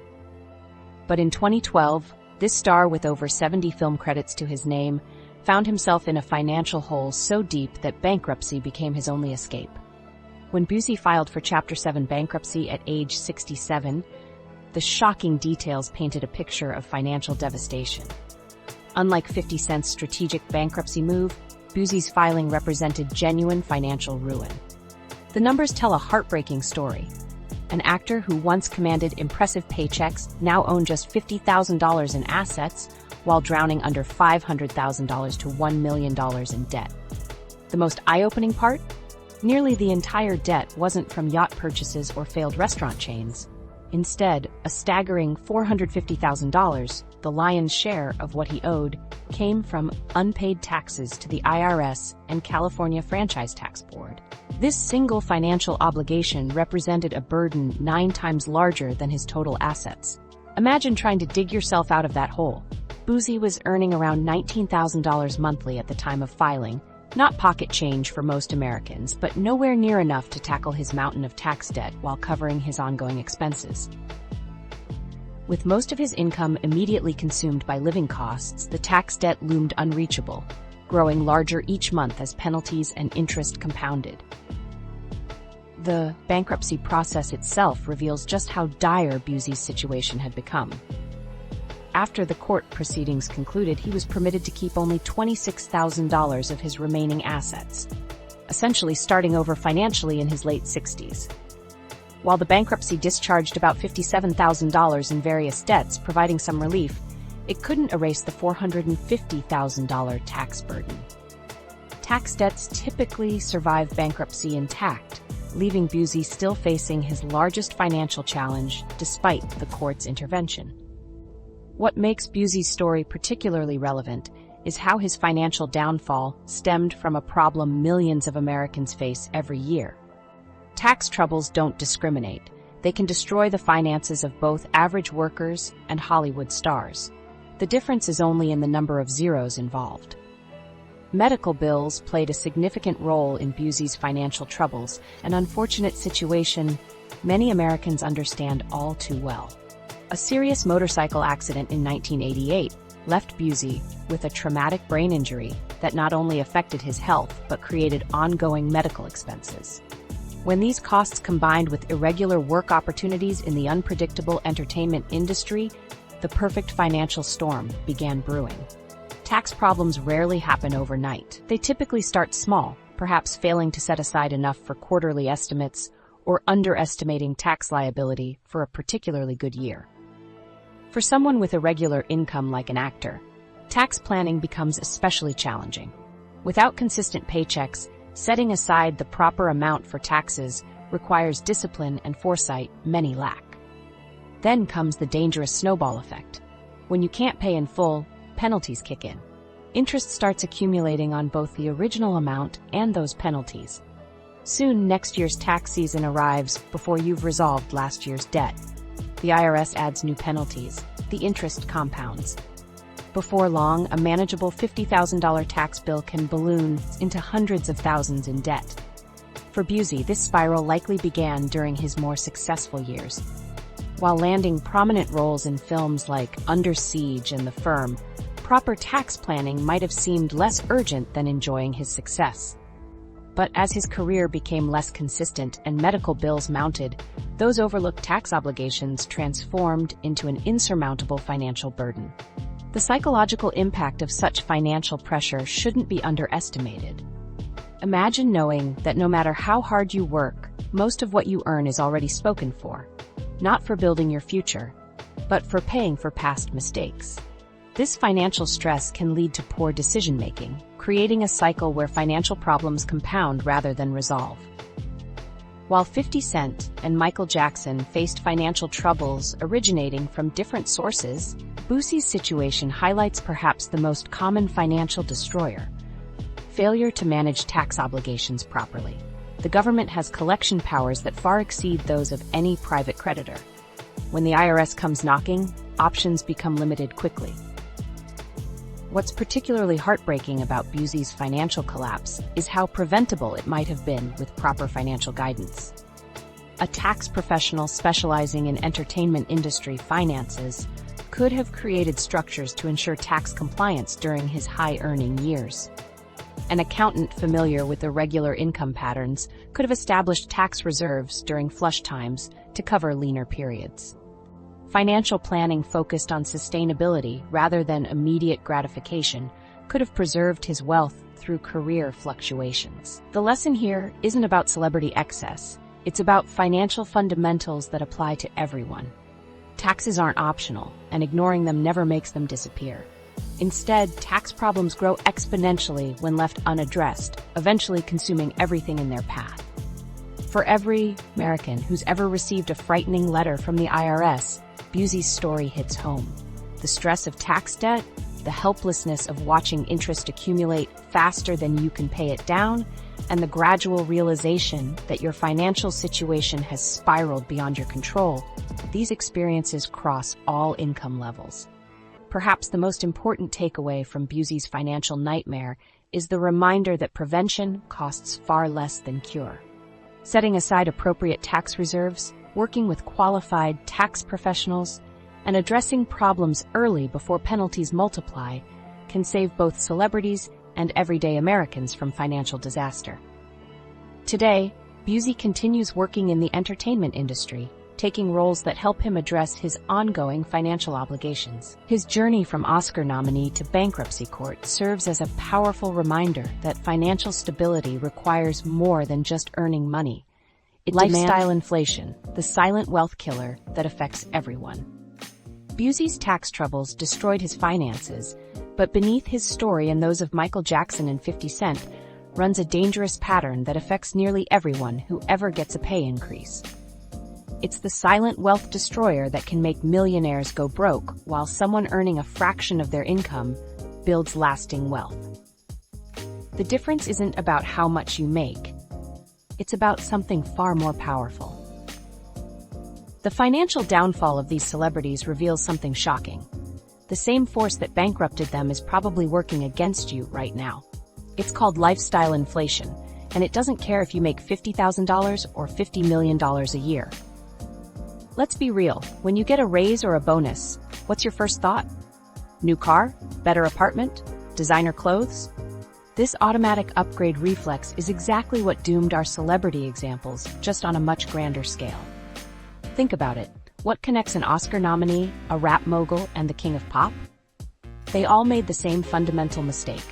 But in 2012, this star with over 70 film credits to his name found himself in a financial hole so deep that bankruptcy became his only escape. When Busey filed for Chapter 7 bankruptcy at age 67, the shocking details painted a picture of financial devastation. Unlike 50 Cent's strategic bankruptcy move, Busey's filing represented genuine financial ruin. The numbers tell a heartbreaking story. An actor who once commanded impressive paychecks now owned just $50,000 in assets, while drowning under $500,000 to $1 million in debt. The most eye-opening part? Nearly the entire debt wasn't from yacht purchases or failed restaurant chains. Instead, a staggering $450,000, the lion's share of what he owed, came from unpaid taxes to the IRS and California Franchise Tax Board. This single financial obligation represented a burden 9 times larger than his total assets. Imagine trying to dig yourself out of that hole. Busey was earning around $19,000 monthly at the time of filing, not pocket change for most Americans, but nowhere near enough to tackle his mountain of tax debt while covering his ongoing expenses. With most of his income immediately consumed by living costs, the tax debt loomed unreachable, growing larger each month as penalties and interest compounded. The bankruptcy process itself reveals just how dire Busey's situation had become. After the court proceedings concluded, he was permitted to keep only $26,000 of his remaining assets, essentially starting over financially in his late 60s. While the bankruptcy discharged about $57,000 in various debts, providing some relief, it couldn't erase the $450,000 tax burden. Tax debts typically survive bankruptcy intact, leaving Busey still facing his largest financial challenge despite the court's intervention. What makes Busey's story particularly relevant is how his financial downfall stemmed from a problem millions of Americans face every year. Tax troubles don't discriminate. They can destroy the finances of both average workers and Hollywood stars. The difference is only in the number of zeros involved. Medical bills played a significant role in Busey's financial troubles, an unfortunate situation many Americans understand all too well. A serious motorcycle accident in 1988 left Busey with a traumatic brain injury that not only affected his health but created ongoing medical expenses. When these costs combined with irregular work opportunities in the unpredictable entertainment industry, the perfect financial storm began brewing. Tax problems rarely happen overnight. They typically start small, perhaps failing to set aside enough for quarterly estimates or underestimating tax liability for a particularly good year. For someone with a regular income like an actor, tax planning becomes especially challenging. Without consistent paychecks, setting aside the proper amount for taxes requires discipline and foresight many lack. Then comes the dangerous snowball effect. When you can't pay in full, penalties kick in. Interest starts accumulating on both the original amount and those penalties. Soon, next year's tax season arrives before you've resolved last year's debt. The IRS adds new penalties. The interest compounds. Before long, a manageable $50,000 tax bill can balloon into hundreds of thousands in debt. For Busey, this spiral likely began during his more successful years. While landing prominent roles in films like Under Siege and The Firm, proper tax planning might have seemed less urgent than enjoying his success. But as his career became less consistent and medical bills mounted, those overlooked tax obligations transformed into an insurmountable financial burden. The psychological impact of such financial pressure shouldn't be underestimated. Imagine knowing that no matter how hard you work, most of what you earn is already spoken for, not for building your future, but for paying for past mistakes. This financial stress can lead to poor decision-making, creating a cycle where financial problems compound rather than resolve. While 50 Cent and Michael Jackson faced financial troubles originating from different sources, Busey's situation highlights perhaps the most common financial destroyer: failure to manage tax obligations properly. The government has collection powers that far exceed those of any private creditor. When the IRS comes knocking, options become limited quickly. What's particularly heartbreaking about Busey's financial collapse is how preventable it might have been with proper financial guidance. A tax professional specializing in entertainment industry finances could have created structures to ensure tax compliance during his high-earning years. An accountant familiar with irregular income patterns could have established tax reserves during flush times to cover leaner periods. Financial planning focused on sustainability rather than immediate gratification could have preserved his wealth through career fluctuations. The lesson here isn't about celebrity excess, it's about financial fundamentals that apply to everyone. Taxes aren't optional, and ignoring them never makes them disappear. Instead, tax problems grow exponentially when left unaddressed, eventually consuming everything in their path. For every American who's ever received a frightening letter from the IRS, Busey's story hits home. The stress of tax debt, the helplessness of watching interest accumulate faster than you can pay it down, and the gradual realization that your financial situation has spiraled beyond your control. These experiences cross all income levels. Perhaps the most important takeaway from Busey's financial nightmare is the reminder that prevention costs far less than cure. Setting aside appropriate tax reserves, working with qualified tax professionals, and addressing problems early before penalties multiply can save both celebrities and everyday Americans from financial disaster. Today, Busey continues working in the entertainment industry, taking roles that help him address his ongoing financial obligations. His journey from Oscar nominee to bankruptcy court serves as a powerful reminder that financial stability requires more than just earning money. Lifestyle inflation, the silent wealth killer that affects everyone. Busey's tax troubles destroyed his finances, but beneath his story and those of Michael Jackson and 50 Cent runs a dangerous pattern that affects nearly everyone who ever gets a pay increase. It's the silent wealth destroyer that can make millionaires go broke while someone earning a fraction of their income builds lasting wealth. The difference isn't about how much you make. It's about something far more powerful. The financial downfall of these celebrities reveals something shocking. The same force that bankrupted them is probably working against you right now. It's called lifestyle inflation, and it doesn't care if you make $50,000 or $50 million a year. Let's be real, when you get a raise or a bonus, what's your first thought? New car? Better apartment? Designer clothes? This automatic upgrade reflex is exactly what doomed our celebrity examples, just on a much grander scale. Think about it. What connects an Oscar nominee, a rap mogul, and the king of pop? They all made the same fundamental mistake.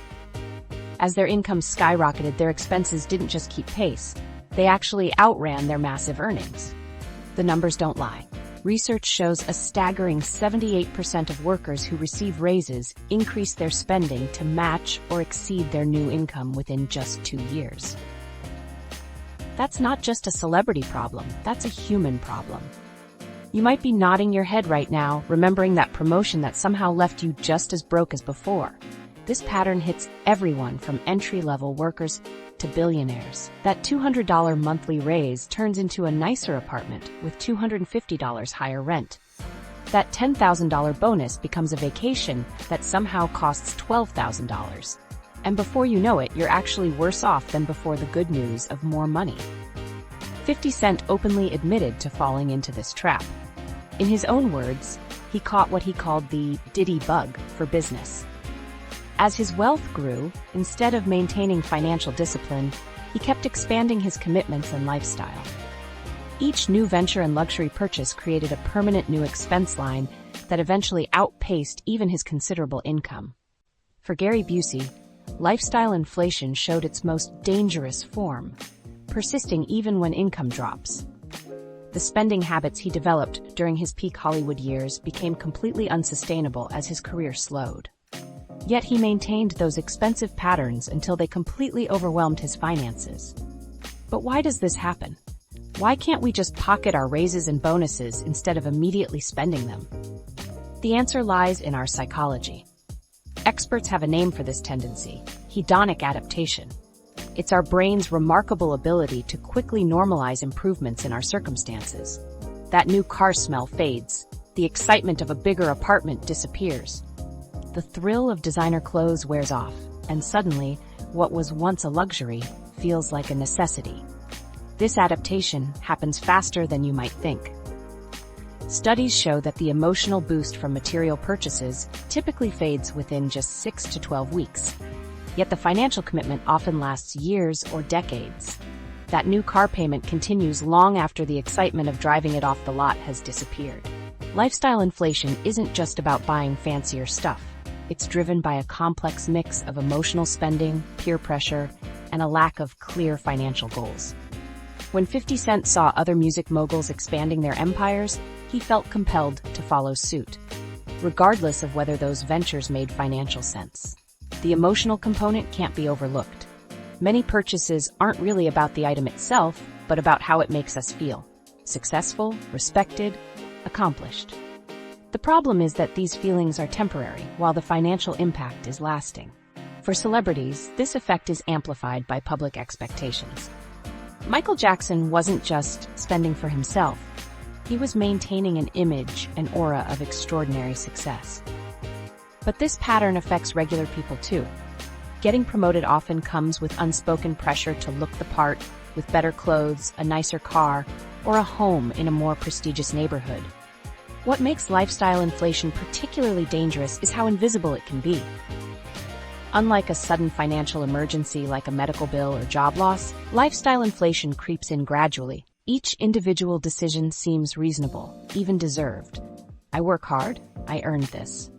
As their income skyrocketed, their expenses didn't just keep pace. They actually outran their massive earnings. The numbers don't lie. Research shows a staggering 78% of workers who receive raises increase their spending to match or exceed their new income within just 2 years. That's not just a celebrity problem, that's a human problem. You might be nodding your head right now, remembering that promotion that somehow left you just as broke as before. This pattern hits everyone from entry-level workers to billionaires. That $200 monthly raise turns into a nicer apartment with $250 higher rent. That $10,000 bonus becomes a vacation that somehow costs $12,000. And before you know it, you're actually worse off than before the good news of more money. 50 Cent openly admitted to falling into this trap. In his own words, he caught what he called the Diddy bug for business. As his wealth grew, instead of maintaining financial discipline, he kept expanding his commitments and lifestyle. Each new venture and luxury purchase created a permanent new expense line that eventually outpaced even his considerable income. For Gary Busey, lifestyle inflation showed its most dangerous form, persisting even when income drops. The spending habits he developed during his peak Hollywood years became completely unsustainable as his career slowed. Yet he maintained those expensive patterns until they completely overwhelmed his finances. But why does this happen? Why can't we just pocket our raises and bonuses instead of immediately spending them? The answer lies in our psychology. Experts have a name for this tendency: hedonic adaptation. It's our brain's remarkable ability to quickly normalize improvements in our circumstances. That new car smell fades. The excitement of a bigger apartment disappears. The thrill of designer clothes wears off, and suddenly, what was once a luxury feels like a necessity. This adaptation happens faster than you might think. Studies show that the emotional boost from material purchases typically fades within just 6 to 12 weeks. Yet the financial commitment often lasts years or decades. That new car payment continues long after the excitement of driving it off the lot has disappeared. Lifestyle inflation isn't just about buying fancier stuff. It's driven by a complex mix of emotional spending, peer pressure, and a lack of clear financial goals. When 50 Cent saw other music moguls expanding their empires, he felt compelled to follow suit, regardless of whether those ventures made financial sense. The emotional component can't be overlooked. Many purchases aren't really about the item itself, but about how it makes us feel. Successful, respected, accomplished. The problem is that these feelings are temporary, while the financial impact is lasting. For celebrities, this effect is amplified by public expectations. Michael Jackson wasn't just spending for himself. He was maintaining an image and aura of extraordinary success. But this pattern affects regular people too. Getting promoted often comes with unspoken pressure to look the part, with better clothes, a nicer car, or a home in a more prestigious neighborhood. What makes lifestyle inflation particularly dangerous is how invisible it can be. Unlike a sudden financial emergency like a medical bill or job loss, lifestyle inflation creeps in gradually. Each individual decision seems reasonable, even deserved. I work hard, I earned this.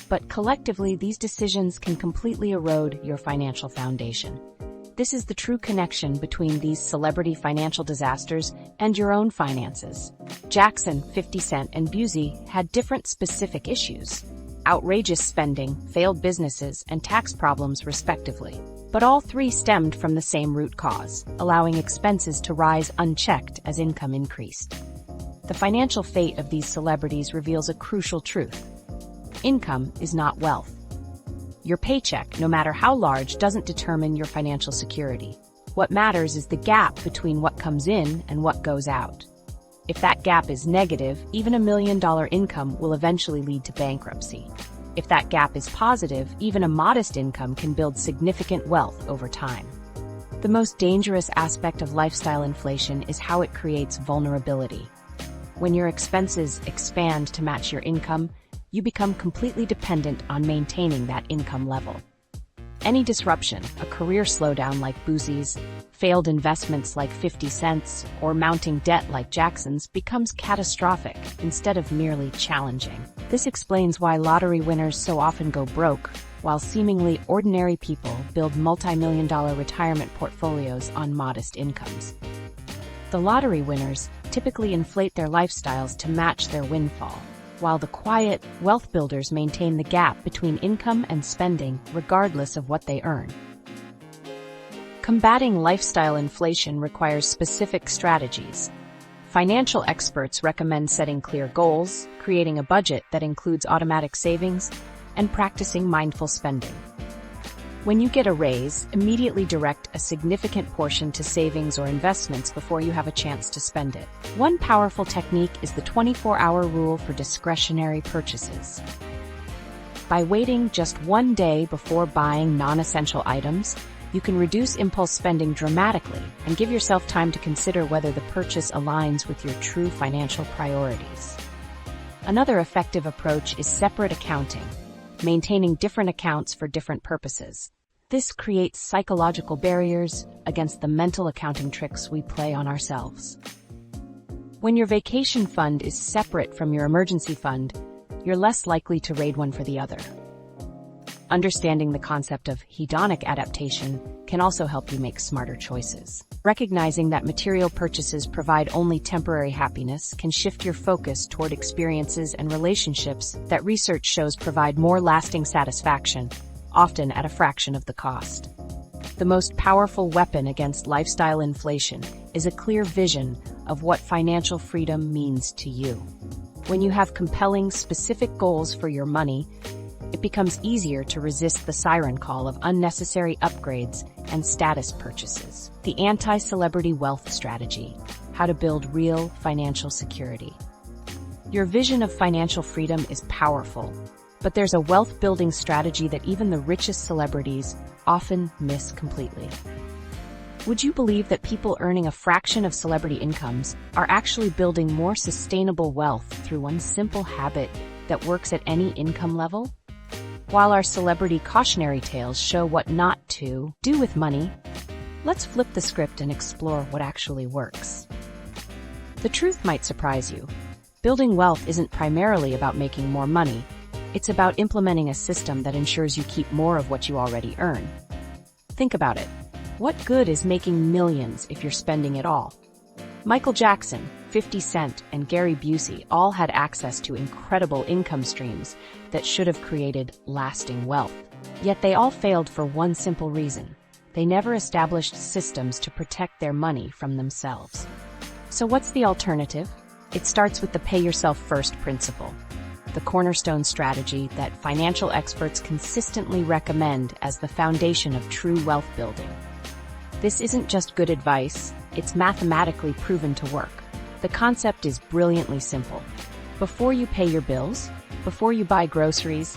But collectively, these decisions can completely erode your financial foundation. This is the true connection between these celebrity financial disasters and your own finances. Jackson, 50 Cent, and Busey had different specific issues: outrageous spending, failed businesses, and tax problems respectively. But all three stemmed from the same root cause, allowing expenses to rise unchecked as income increased. The financial fate of these celebrities reveals a crucial truth. Income is not wealth. Your paycheck, no matter how large, doesn't determine your financial security. What matters is the gap between what comes in and what goes out. If that gap is negative, even $1 million income will eventually lead to bankruptcy. If that gap is positive, even a modest income can build significant wealth over time. The most dangerous aspect of lifestyle inflation is how it creates vulnerability. When your expenses expand to match your income, you become completely dependent on maintaining that income level. Any disruption, a career slowdown like Busey's, failed investments like 50 Cent's, or mounting debt like Jackson's becomes catastrophic instead of merely challenging. This explains why lottery winners so often go broke, while seemingly ordinary people build multi-million-dollar retirement portfolios on modest incomes. The lottery winners typically inflate their lifestyles to match their windfall, while the quiet wealth builders maintain the gap between income and spending regardless of what they earn. Combating lifestyle inflation requires specific strategies. Financial experts recommend setting clear goals, creating a budget that includes automatic savings, and practicing mindful spending. When you get a raise, immediately direct a significant portion to savings or investments before you have a chance to spend it. One powerful technique is the 24-hour rule for discretionary purchases. By waiting just one day before buying non-essential items, you can reduce impulse spending dramatically and give yourself time to consider whether the purchase aligns with your true financial priorities. Another effective approach is separate accounting, maintaining different accounts for different purposes. This creates psychological barriers against the mental accounting tricks we play on ourselves. When your vacation fund is separate from your emergency fund, you're less likely to raid one for the other. Understanding the concept of hedonic adaptation can also help you make smarter choices. Recognizing that material purchases provide only temporary happiness can shift your focus toward experiences and relationships that research shows provide more lasting satisfaction, often at a fraction of the cost. The most powerful weapon against lifestyle inflation is a clear vision of what financial freedom means to you. When you have compelling, specific goals for your money, it becomes easier to resist the siren call of unnecessary upgrades and status purchases. The anti-celebrity wealth strategy: how to build real financial security. Your vision of financial freedom is powerful, but there's a wealth-building strategy that even the richest celebrities often miss completely. Would you believe that people earning a fraction of celebrity incomes are actually building more sustainable wealth through one simple habit that works at any income level? While our celebrity cautionary tales show what not to do with money, let's flip the script and explore what actually works. The truth might surprise you. Building wealth isn't primarily about making more money. It's about implementing a system that ensures you keep more of what you already earn. Think about it. What good is making millions if you're spending it all? Michael Jackson, 50 Cent, and Gary Busey all had access to incredible income streams that should have created lasting wealth. Yet they all failed for one simple reason: they never established systems to protect their money from themselves. So what's the alternative? It starts with the pay yourself first principle, the cornerstone strategy that financial experts consistently recommend as the foundation of true wealth building. This isn't just good advice, it's mathematically proven to work. The concept is brilliantly simple. Before you pay your bills, before you buy groceries,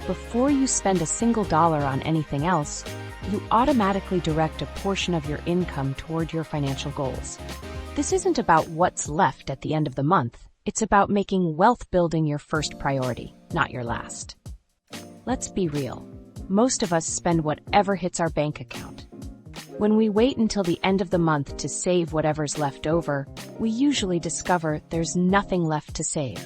before you spend a single dollar on anything else, you automatically direct a portion of your income toward your financial goals. This isn't about what's left at the end of the month. It's about making wealth building your first priority, not your last. Let's be real. Most of us spend whatever hits our bank account. When we wait until the end of the month to save whatever's left over, we usually discover there's nothing left to save.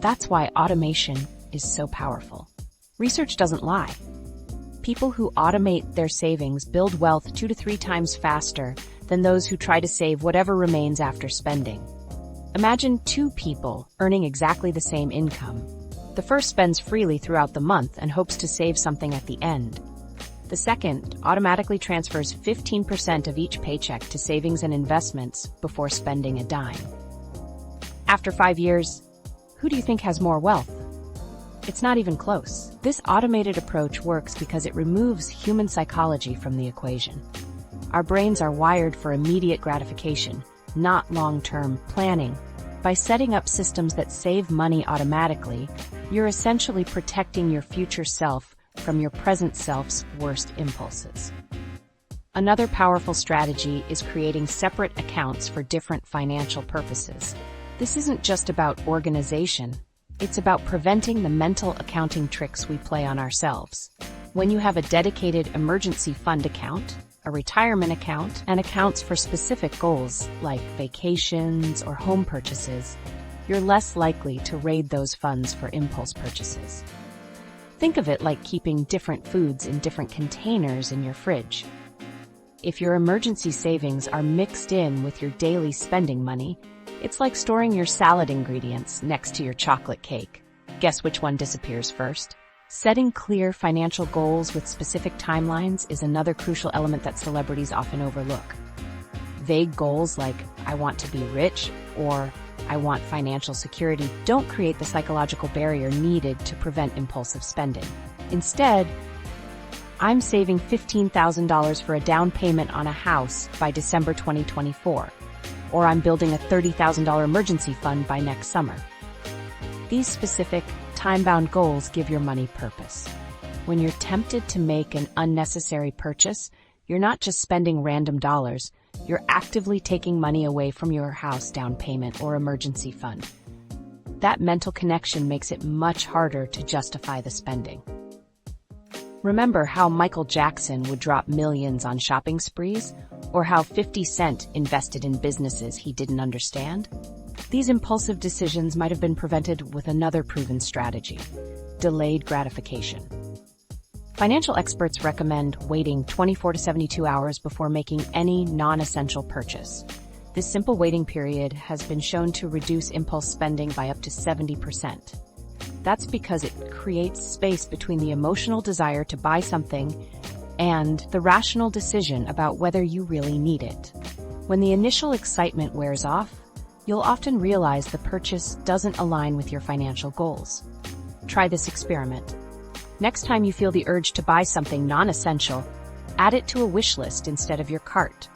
That's why automation is so powerful. Research doesn't lie. People who automate their savings build wealth 2 to 3 times faster than those who try to save whatever remains after spending. Imagine 2 people earning exactly the same income. The first spends freely throughout the month and hopes to save something at the end. The second automatically transfers 15% of each paycheck to savings and investments before spending a dime. After 5 years, who do you think has more wealth? It's not even close. This automated approach works because it removes human psychology from the equation. Our brains are wired for immediate gratification, not long-term planning. By setting up systems that save money automatically, you're essentially protecting your future self from your present self's worst impulses. Another powerful strategy is creating separate accounts for different financial purposes. This isn't just about organization, it's about preventing the mental accounting tricks we play on ourselves. When you have a dedicated emergency fund account, a retirement account, and accounts for specific goals like vacations or home purchases, you're less likely to raid those funds for impulse purchases. Think of it like keeping different foods in different containers in your fridge. If your emergency savings are mixed in with your daily spending money, it's like storing your salad ingredients next to your chocolate cake. Guess which one disappears first? Setting clear financial goals with specific timelines is another crucial element that celebrities often overlook. Vague goals like, I want to be rich, or I want financial security, don't create the psychological barrier needed to prevent impulsive spending. Instead, I'm saving $15,000 for a down payment on a house by December 2024, or I'm building a $30,000 emergency fund by next summer. These specific, time-bound goals give your money purpose. When you're tempted to make an unnecessary purchase, you're not just spending random dollars, you're actively taking money away from your house down payment or emergency fund. That mental connection makes it much harder to justify the spending. Remember how Michael Jackson would drop millions on shopping sprees, or how 50 Cent invested in businesses he didn't understand? These impulsive decisions might have been prevented with another proven strategy: delayed gratification. Financial experts recommend waiting 24 to 72 hours before making any non-essential purchase. This simple waiting period has been shown to reduce impulse spending by up to 70%. That's because it creates space between the emotional desire to buy something and the rational decision about whether you really need it. When the initial excitement wears off, you'll often realize the purchase doesn't align with your financial goals. Try this experiment. Next time you feel the urge to buy something non-essential, add it to a wish list instead of your cart.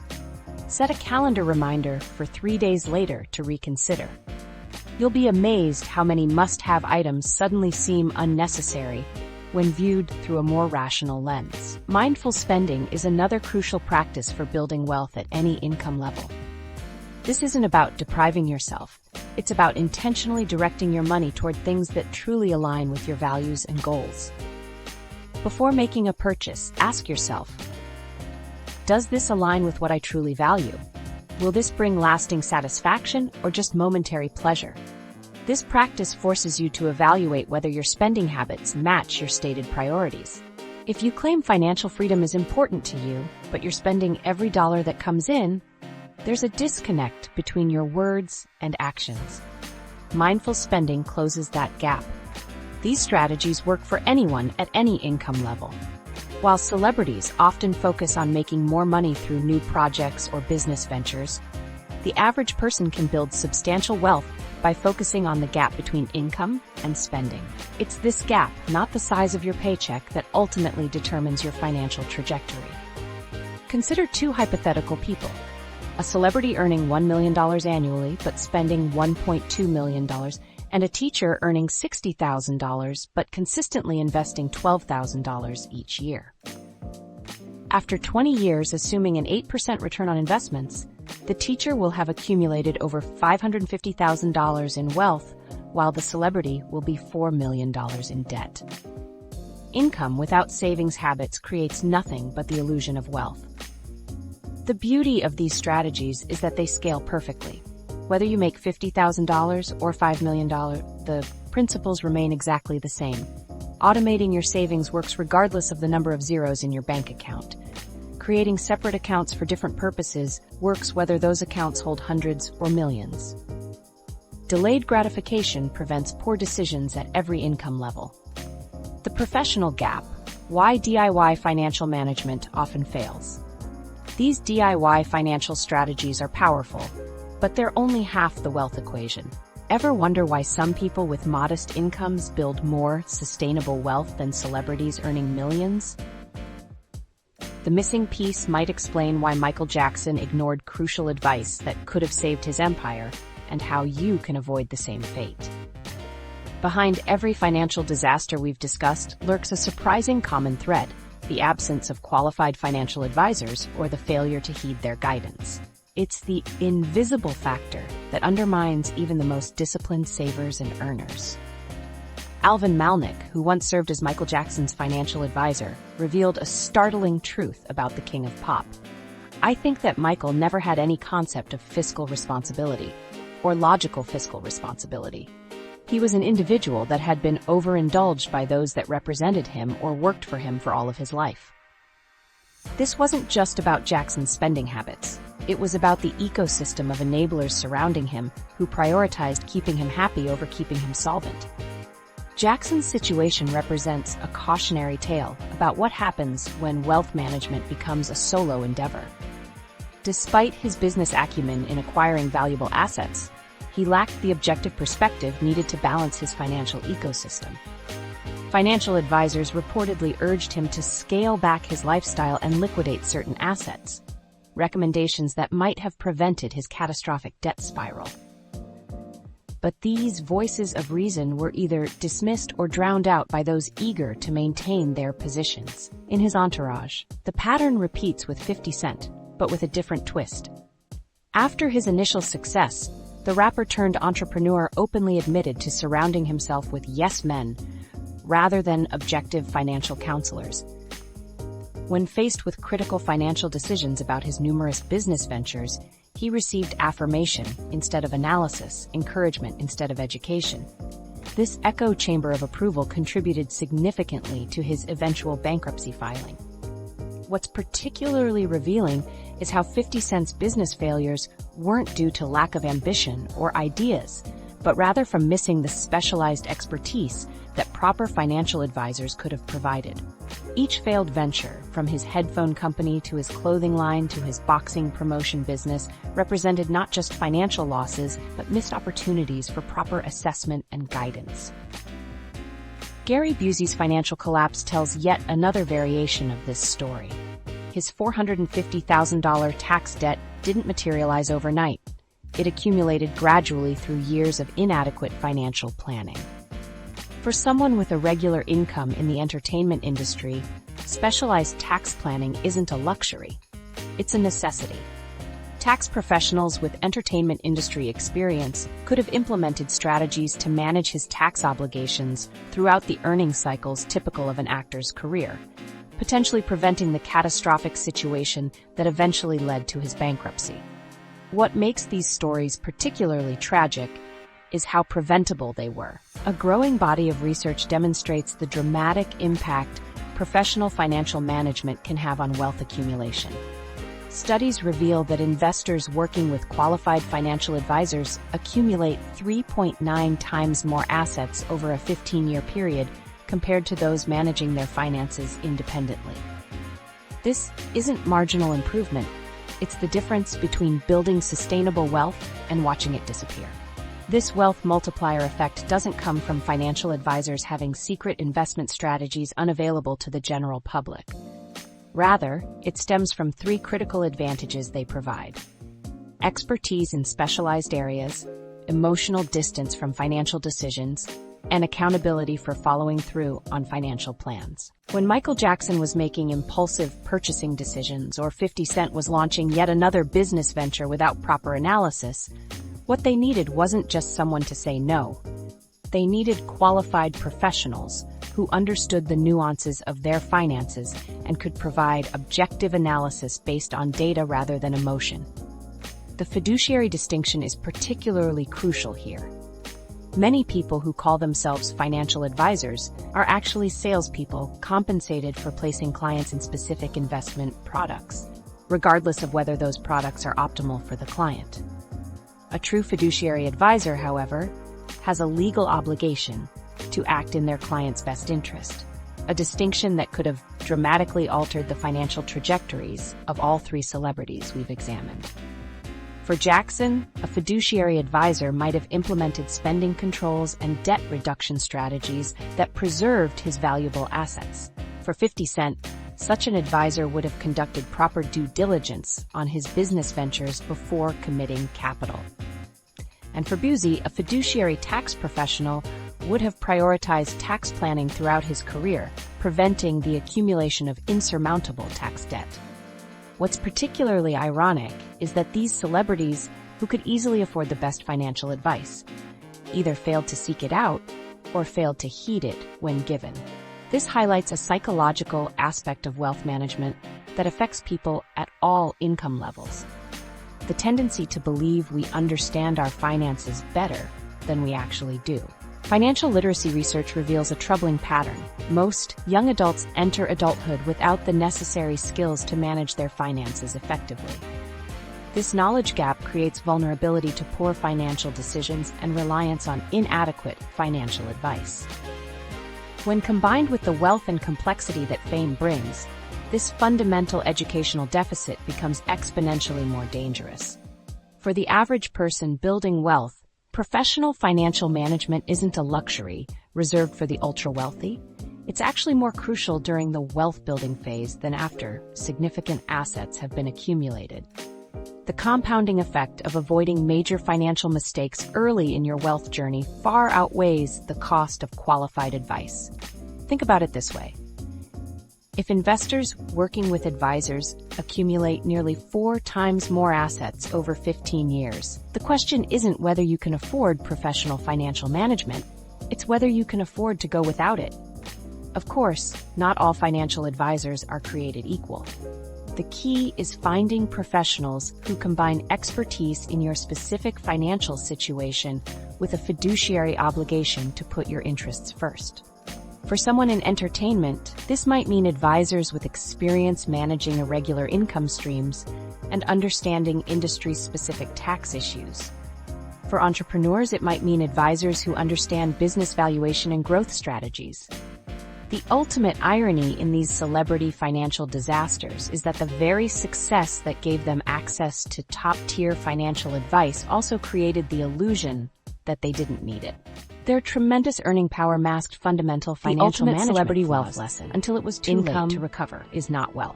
Set a calendar reminder for 3 days later to reconsider. You'll be amazed how many must-have items suddenly seem unnecessary when viewed through a more rational lens. Mindful spending is another crucial practice for building wealth at any income level. This isn't about depriving yourself. It's about intentionally directing your money toward things that truly align with your values and goals. Before making a purchase, ask yourself, does this align with what I truly value? Will this bring lasting satisfaction or just momentary pleasure? This practice forces you to evaluate whether your spending habits match your stated priorities. If you claim financial freedom is important to you, but you're spending every dollar that comes in, there's a disconnect between your words and actions. Mindful spending closes that gap. These strategies work for anyone at any income level. While celebrities often focus on making more money through new projects or business ventures, the average person can build substantial wealth by focusing on the gap between income and spending. It's this gap, not the size of your paycheck, that ultimately determines your financial trajectory. Consider two hypothetical people. A celebrity earning $1 million annually but spending $1.2 million, and a teacher earning $60,000 but consistently investing $12,000 each year. After 20 years, assuming an 8% return on investments, the teacher will have accumulated over $550,000 in wealth, while the celebrity will be $4 million in debt. Income without savings habits creates nothing but the illusion of wealth. The beauty of these strategies is that they scale perfectly. Whether you make $50,000 or $5 million, the principles remain exactly the same. Automating your savings works regardless of the number of zeros in your bank account. Creating separate accounts for different purposes works whether those accounts hold hundreds or millions. Delayed gratification prevents poor decisions at every income level. The professional gap: why DIY financial management often fails. These DIY financial strategies are powerful, but they're only half the wealth equation. Ever wonder why some people with modest incomes build more sustainable wealth than celebrities earning millions? The missing piece might explain why Michael Jackson ignored crucial advice that could have saved his empire, and how you can avoid the same fate. Behind every financial disaster we've discussed lurks a surprising common thread: the absence of qualified financial advisors or the failure to heed their guidance. It's the invisible factor that undermines even the most disciplined savers and earners. Alvin Malnick, who once served as Michael Jackson's financial advisor, revealed a startling truth about the king of pop. I think that Michael never had any concept of fiscal responsibility, or logical fiscal responsibility. He was an individual that had been overindulged by those that represented him or worked for him for all of his life. This wasn't just about Jackson's spending habits. It was about the ecosystem of enablers surrounding him who prioritized keeping him happy over keeping him solvent. Jackson's situation represents a cautionary tale about what happens when wealth management becomes a solo endeavor. Despite his business acumen in acquiring valuable assets, he lacked the objective perspective needed to balance his financial ecosystem. Financial advisors reportedly urged him to scale back his lifestyle and liquidate certain assets, recommendations that might have prevented his catastrophic debt spiral. But these voices of reason were either dismissed or drowned out by those eager to maintain their positions. In his entourage, the pattern repeats with 50 Cent, but with a different twist. After his initial success, the rapper-turned-entrepreneur openly admitted to surrounding himself with yes men rather than objective financial counselors. When faced with critical financial decisions about his numerous business ventures, he received affirmation instead of analysis, encouragement instead of education. This echo chamber of approval contributed significantly to his eventual bankruptcy filing. What's particularly revealing is how 50 Cent's business failures weren't due to lack of ambition or ideas, but rather from missing the specialized expertise that proper financial advisors could have provided. Each failed venture, from his headphone company to his clothing line to his boxing promotion business, represented not just financial losses, but missed opportunities for proper assessment and guidance. Gary Busey's financial collapse tells yet another variation of this story. His $450,000 tax debt didn't materialize overnight. It accumulated gradually through years of inadequate financial planning. For someone with a regular income in the entertainment industry, specialized tax planning isn't a luxury. It's a necessity. Tax professionals with entertainment industry experience could have implemented strategies to manage his tax obligations throughout the earning cycles typical of an actor's career, potentially preventing the catastrophic situation that eventually led to his bankruptcy. What makes these stories particularly tragic is how preventable they were. A growing body of research demonstrates the dramatic impact professional financial management can have on wealth accumulation. Studies reveal that investors working with qualified financial advisors accumulate 3.9 times more assets over a 15-year period compared to those managing their finances independently. This isn't marginal improvement. It's the difference between building sustainable wealth and watching it disappear. This wealth multiplier effect doesn't come from financial advisors having secret investment strategies unavailable to the general public. Rather, it stems from three critical advantages they provide: expertise in specialized areas, emotional distance from financial decisions, and accountability for following through on financial plans. When Michael Jackson was making impulsive purchasing decisions or 50 Cent was launching yet another business venture without proper analysis, what they needed wasn't just someone to say no. They needed qualified professionals who understood the nuances of their finances and could provide objective analysis based on data rather than emotion. The fiduciary distinction is particularly crucial here. Many people who call themselves financial advisors are actually salespeople compensated for placing clients in specific investment products, regardless of whether those products are optimal for the client. A true fiduciary advisor, however, has a legal obligation to act in their client's best interest, a distinction that could have dramatically altered the financial trajectories of all three celebrities we've examined. For Jackson, a fiduciary advisor might have implemented spending controls and debt reduction strategies that preserved his valuable assets. For 50 Cent, such an advisor would have conducted proper due diligence on his business ventures before committing capital. And for Busey, a fiduciary tax professional would have prioritized tax planning throughout his career, preventing the accumulation of insurmountable tax debt. What's particularly ironic is that these celebrities, who could easily afford the best financial advice, either failed to seek it out or failed to heed it when given. This highlights a psychological aspect of wealth management that affects people at all income levels: the tendency to believe we understand our finances better than we actually do. Financial literacy research reveals a troubling pattern. Most young adults enter adulthood without the necessary skills to manage their finances effectively. This knowledge gap creates vulnerability to poor financial decisions and reliance on inadequate financial advice. When combined with the wealth and complexity that fame brings, this fundamental educational deficit becomes exponentially more dangerous. For the average person building wealth, professional financial management isn't a luxury reserved for the ultra-wealthy. It's actually more crucial during the wealth-building phase than after significant assets have been accumulated. The compounding effect of avoiding major financial mistakes early in your wealth journey far outweighs the cost of qualified advice. Think about it this way. If investors working with advisors accumulate nearly 4 times more assets over 15 years, the question isn't whether you can afford professional financial management, it's whether you can afford to go without it. Of course, not all financial advisors are created equal. The key is finding professionals who combine expertise in your specific financial situation with a fiduciary obligation to put your interests first. For someone in entertainment, this might mean advisors with experience managing irregular income streams and understanding industry-specific tax issues. For entrepreneurs, it might mean advisors who understand business valuation and growth strategies. The ultimate irony in these celebrity financial disasters is that the very success that gave them access to top-tier financial advice also created the illusion that they didn't need it. Their tremendous earning power masked fundamental financial management celebrity flaws wealth lesson until it was too late to recover is not wealth.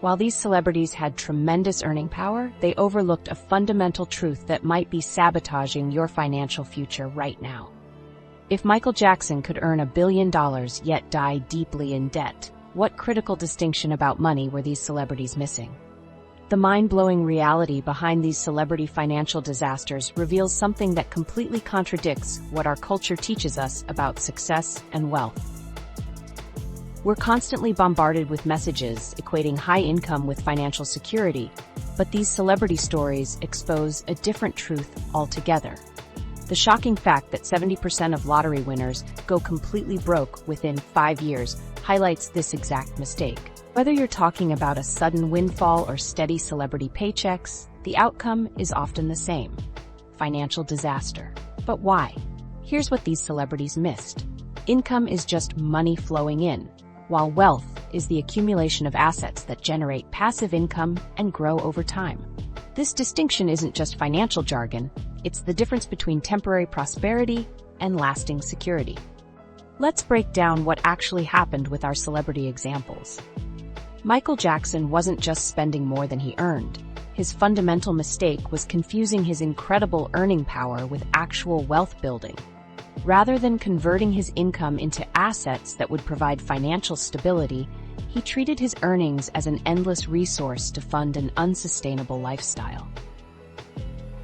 While these celebrities had tremendous earning power, they overlooked a fundamental truth that might be sabotaging your financial future right now. If Michael Jackson could earn $1 billion yet die deeply in debt, what critical distinction about money were these celebrities missing? The mind-blowing reality behind these celebrity financial disasters reveals something that completely contradicts what our culture teaches us about success and wealth. We're constantly bombarded with messages equating high income with financial security, but these celebrity stories expose a different truth altogether. The shocking fact that 70% of lottery winners go completely broke within 5 years highlights this exact mistake. Whether you're talking about a sudden windfall or steady celebrity paychecks, the outcome is often the same: financial disaster. But why? Here's what these celebrities missed. Income is just money flowing in, while wealth is the accumulation of assets that generate passive income and grow over time. This distinction isn't just financial jargon, it's the difference between temporary prosperity and lasting security. Let's break down what actually happened with our celebrity examples. Michael Jackson wasn't just spending more than he earned. His fundamental mistake was confusing his incredible earning power with actual wealth building. Rather than converting his income into assets that would provide financial stability, he treated his earnings as an endless resource to fund an unsustainable lifestyle.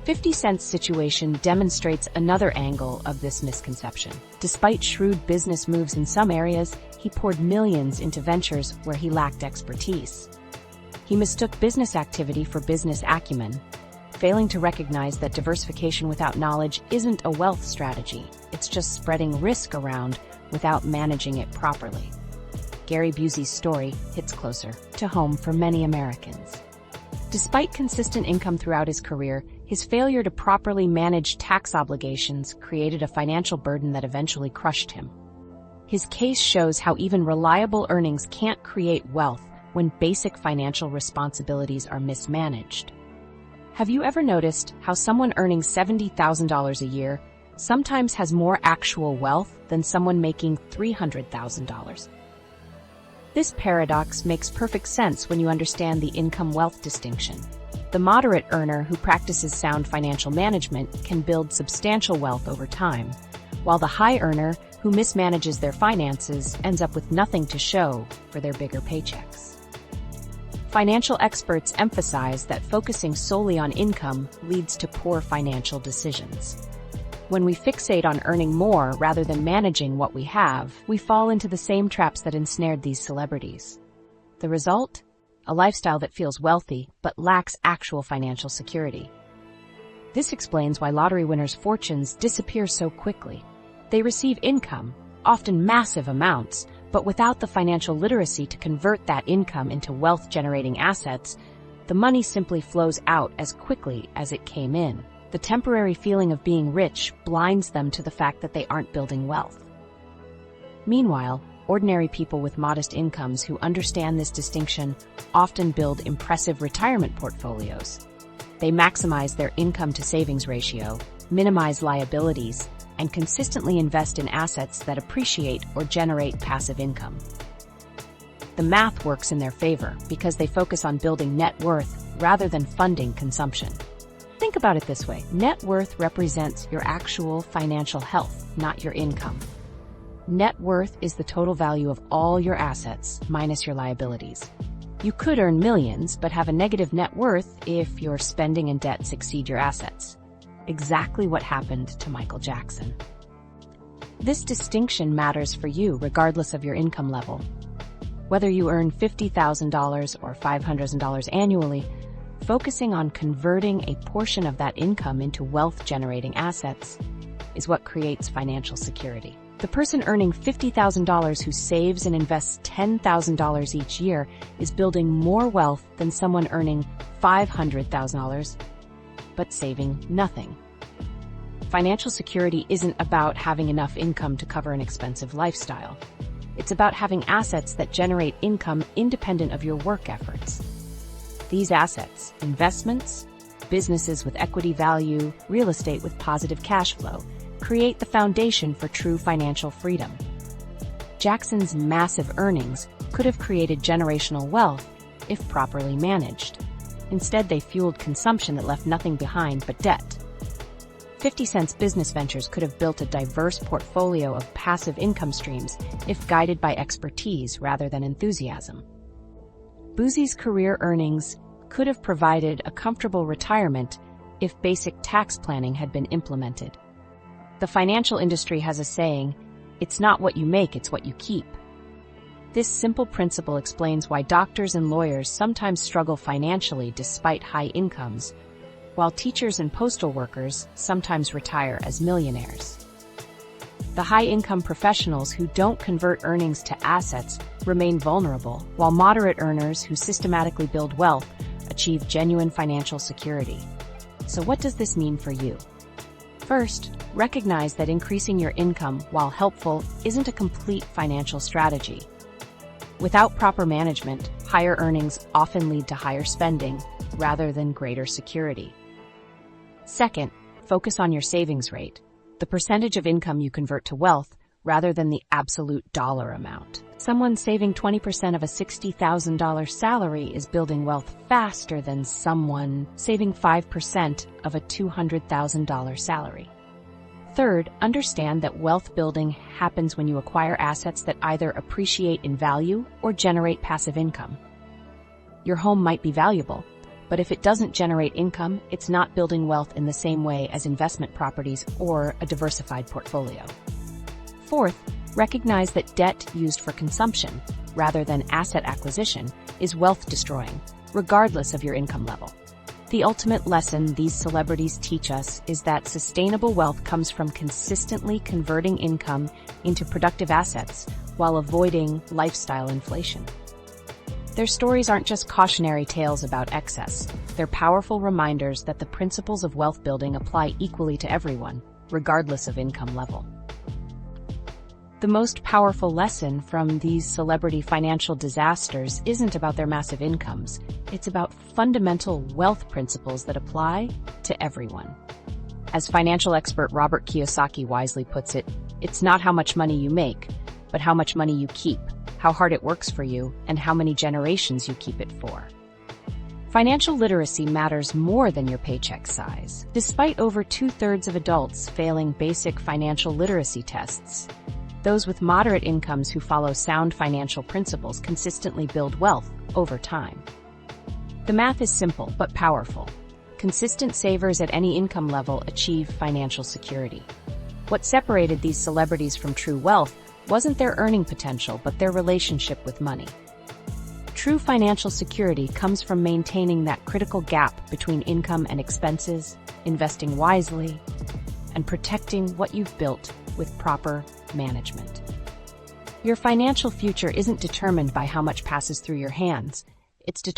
50 Cent's situation demonstrates another angle of this misconception. Despite shrewd business moves in some areas, he poured millions into ventures where he lacked expertise. He mistook business activity for business acumen, failing to recognize that diversification without knowledge isn't a wealth strategy. It's just spreading risk around without managing it properly. Gary Busey's story hits closer to home for many Americans. Despite consistent income throughout his career, his failure to properly manage tax obligations created a financial burden that eventually crushed him. His case shows how even reliable earnings can't create wealth when basic financial responsibilities are mismanaged. Have you ever noticed how someone earning $70,000 a year sometimes has more actual wealth than someone making $300,000? This paradox makes perfect sense when you understand the income-wealth distinction. The moderate earner who practices sound financial management can build substantial wealth over time, while the high earner who mismanages their finances ends up with nothing to show for their bigger paychecks. Financial experts emphasize that focusing solely on income leads to poor financial decisions. When we fixate on earning more rather than managing what we have, we fall into the same traps that ensnared these celebrities. The result? A lifestyle that feels wealthy but lacks actual financial security. This explains why lottery winners' fortunes disappear so quickly. They receive income, often massive amounts, but without the financial literacy to convert that income into wealth-generating assets, the money simply flows out as quickly as it came in. The temporary feeling of being rich blinds them to the fact that they aren't building wealth. Meanwhile, ordinary people with modest incomes who understand this distinction often build impressive retirement portfolios. They maximize their income-to-savings ratio, minimize liabilities, and consistently invest in assets that appreciate or generate passive income. The math works in their favor because they focus on building net worth rather than funding consumption. Think about it this way. Net worth represents your actual financial health, not your income. Net worth is the total value of all your assets minus your liabilities. You could earn millions but have a negative net worth if your spending and debts exceed your assets. Exactly what happened to Michael Jackson. This distinction matters for you regardless of your income level. Whether you earn $50,000 or $500,000 annually, focusing on converting a portion of that income into wealth-generating assets is what creates financial security. The person earning $50,000 who saves and invests $10,000 each year is building more wealth than someone earning $500,000 but saving nothing. Financial security isn't about having enough income to cover an expensive lifestyle. It's about having assets that generate income independent of your work efforts. These assets, investments, businesses with equity value, real estate with positive cash flow, create the foundation for true financial freedom. Jackson's massive earnings could have created generational wealth if properly managed. Instead, they fueled consumption that left nothing behind but debt. 50 Cent's business ventures could have built a diverse portfolio of passive income streams if guided by expertise rather than enthusiasm. Busey's career earnings could have provided a comfortable retirement if basic tax planning had been implemented. The financial industry has a saying, "It's not what you make, it's what you keep." This simple principle explains why doctors and lawyers sometimes struggle financially despite high incomes, while teachers and postal workers sometimes retire as millionaires. The high-income professionals who don't convert earnings to assets remain vulnerable, while moderate earners who systematically build wealth achieve genuine financial security. So what does this mean for you? First, recognize that increasing your income, while helpful, isn't a complete financial strategy. Without proper management, higher earnings often lead to higher spending rather than greater security. Second, focus on your savings rate, the percentage of income you convert to wealth rather than the absolute dollar amount. Someone saving 20% of a $60,000 salary is building wealth faster than someone saving 5% of a $200,000 salary. Third, understand that wealth building happens when you acquire assets that either appreciate in value or generate passive income. Your home might be valuable, but if it doesn't generate income, it's not building wealth in the same way as investment properties or a diversified portfolio. Fourth, recognize that debt used for consumption, rather than asset acquisition, is wealth destroying, regardless of your income level. The ultimate lesson these celebrities teach us is that sustainable wealth comes from consistently converting income into productive assets while avoiding lifestyle inflation. Their stories aren't just cautionary tales about excess. They're powerful reminders that the principles of wealth building apply equally to everyone, regardless of income level. The most powerful lesson from these celebrity financial disasters isn't about their massive incomes. It's about fundamental wealth principles that apply to everyone. As financial expert Robert Kiyosaki wisely puts it, it's not how much money you make, but how much money you keep, how hard it works for you, and how many generations you keep it for. Financial literacy matters more than your paycheck size. Despite over 2/3 of adults failing basic financial literacy tests, those with moderate incomes who follow sound financial principles consistently build wealth over time. The math is simple but powerful. Consistent savers at any income level achieve financial security. What separated these celebrities from true wealth wasn't their earning potential, but their relationship with money. True financial security comes from maintaining that critical gap between income and expenses, investing wisely, and protecting what you've built with proper management. Your financial future isn't determined by how much passes through your hands. It's determined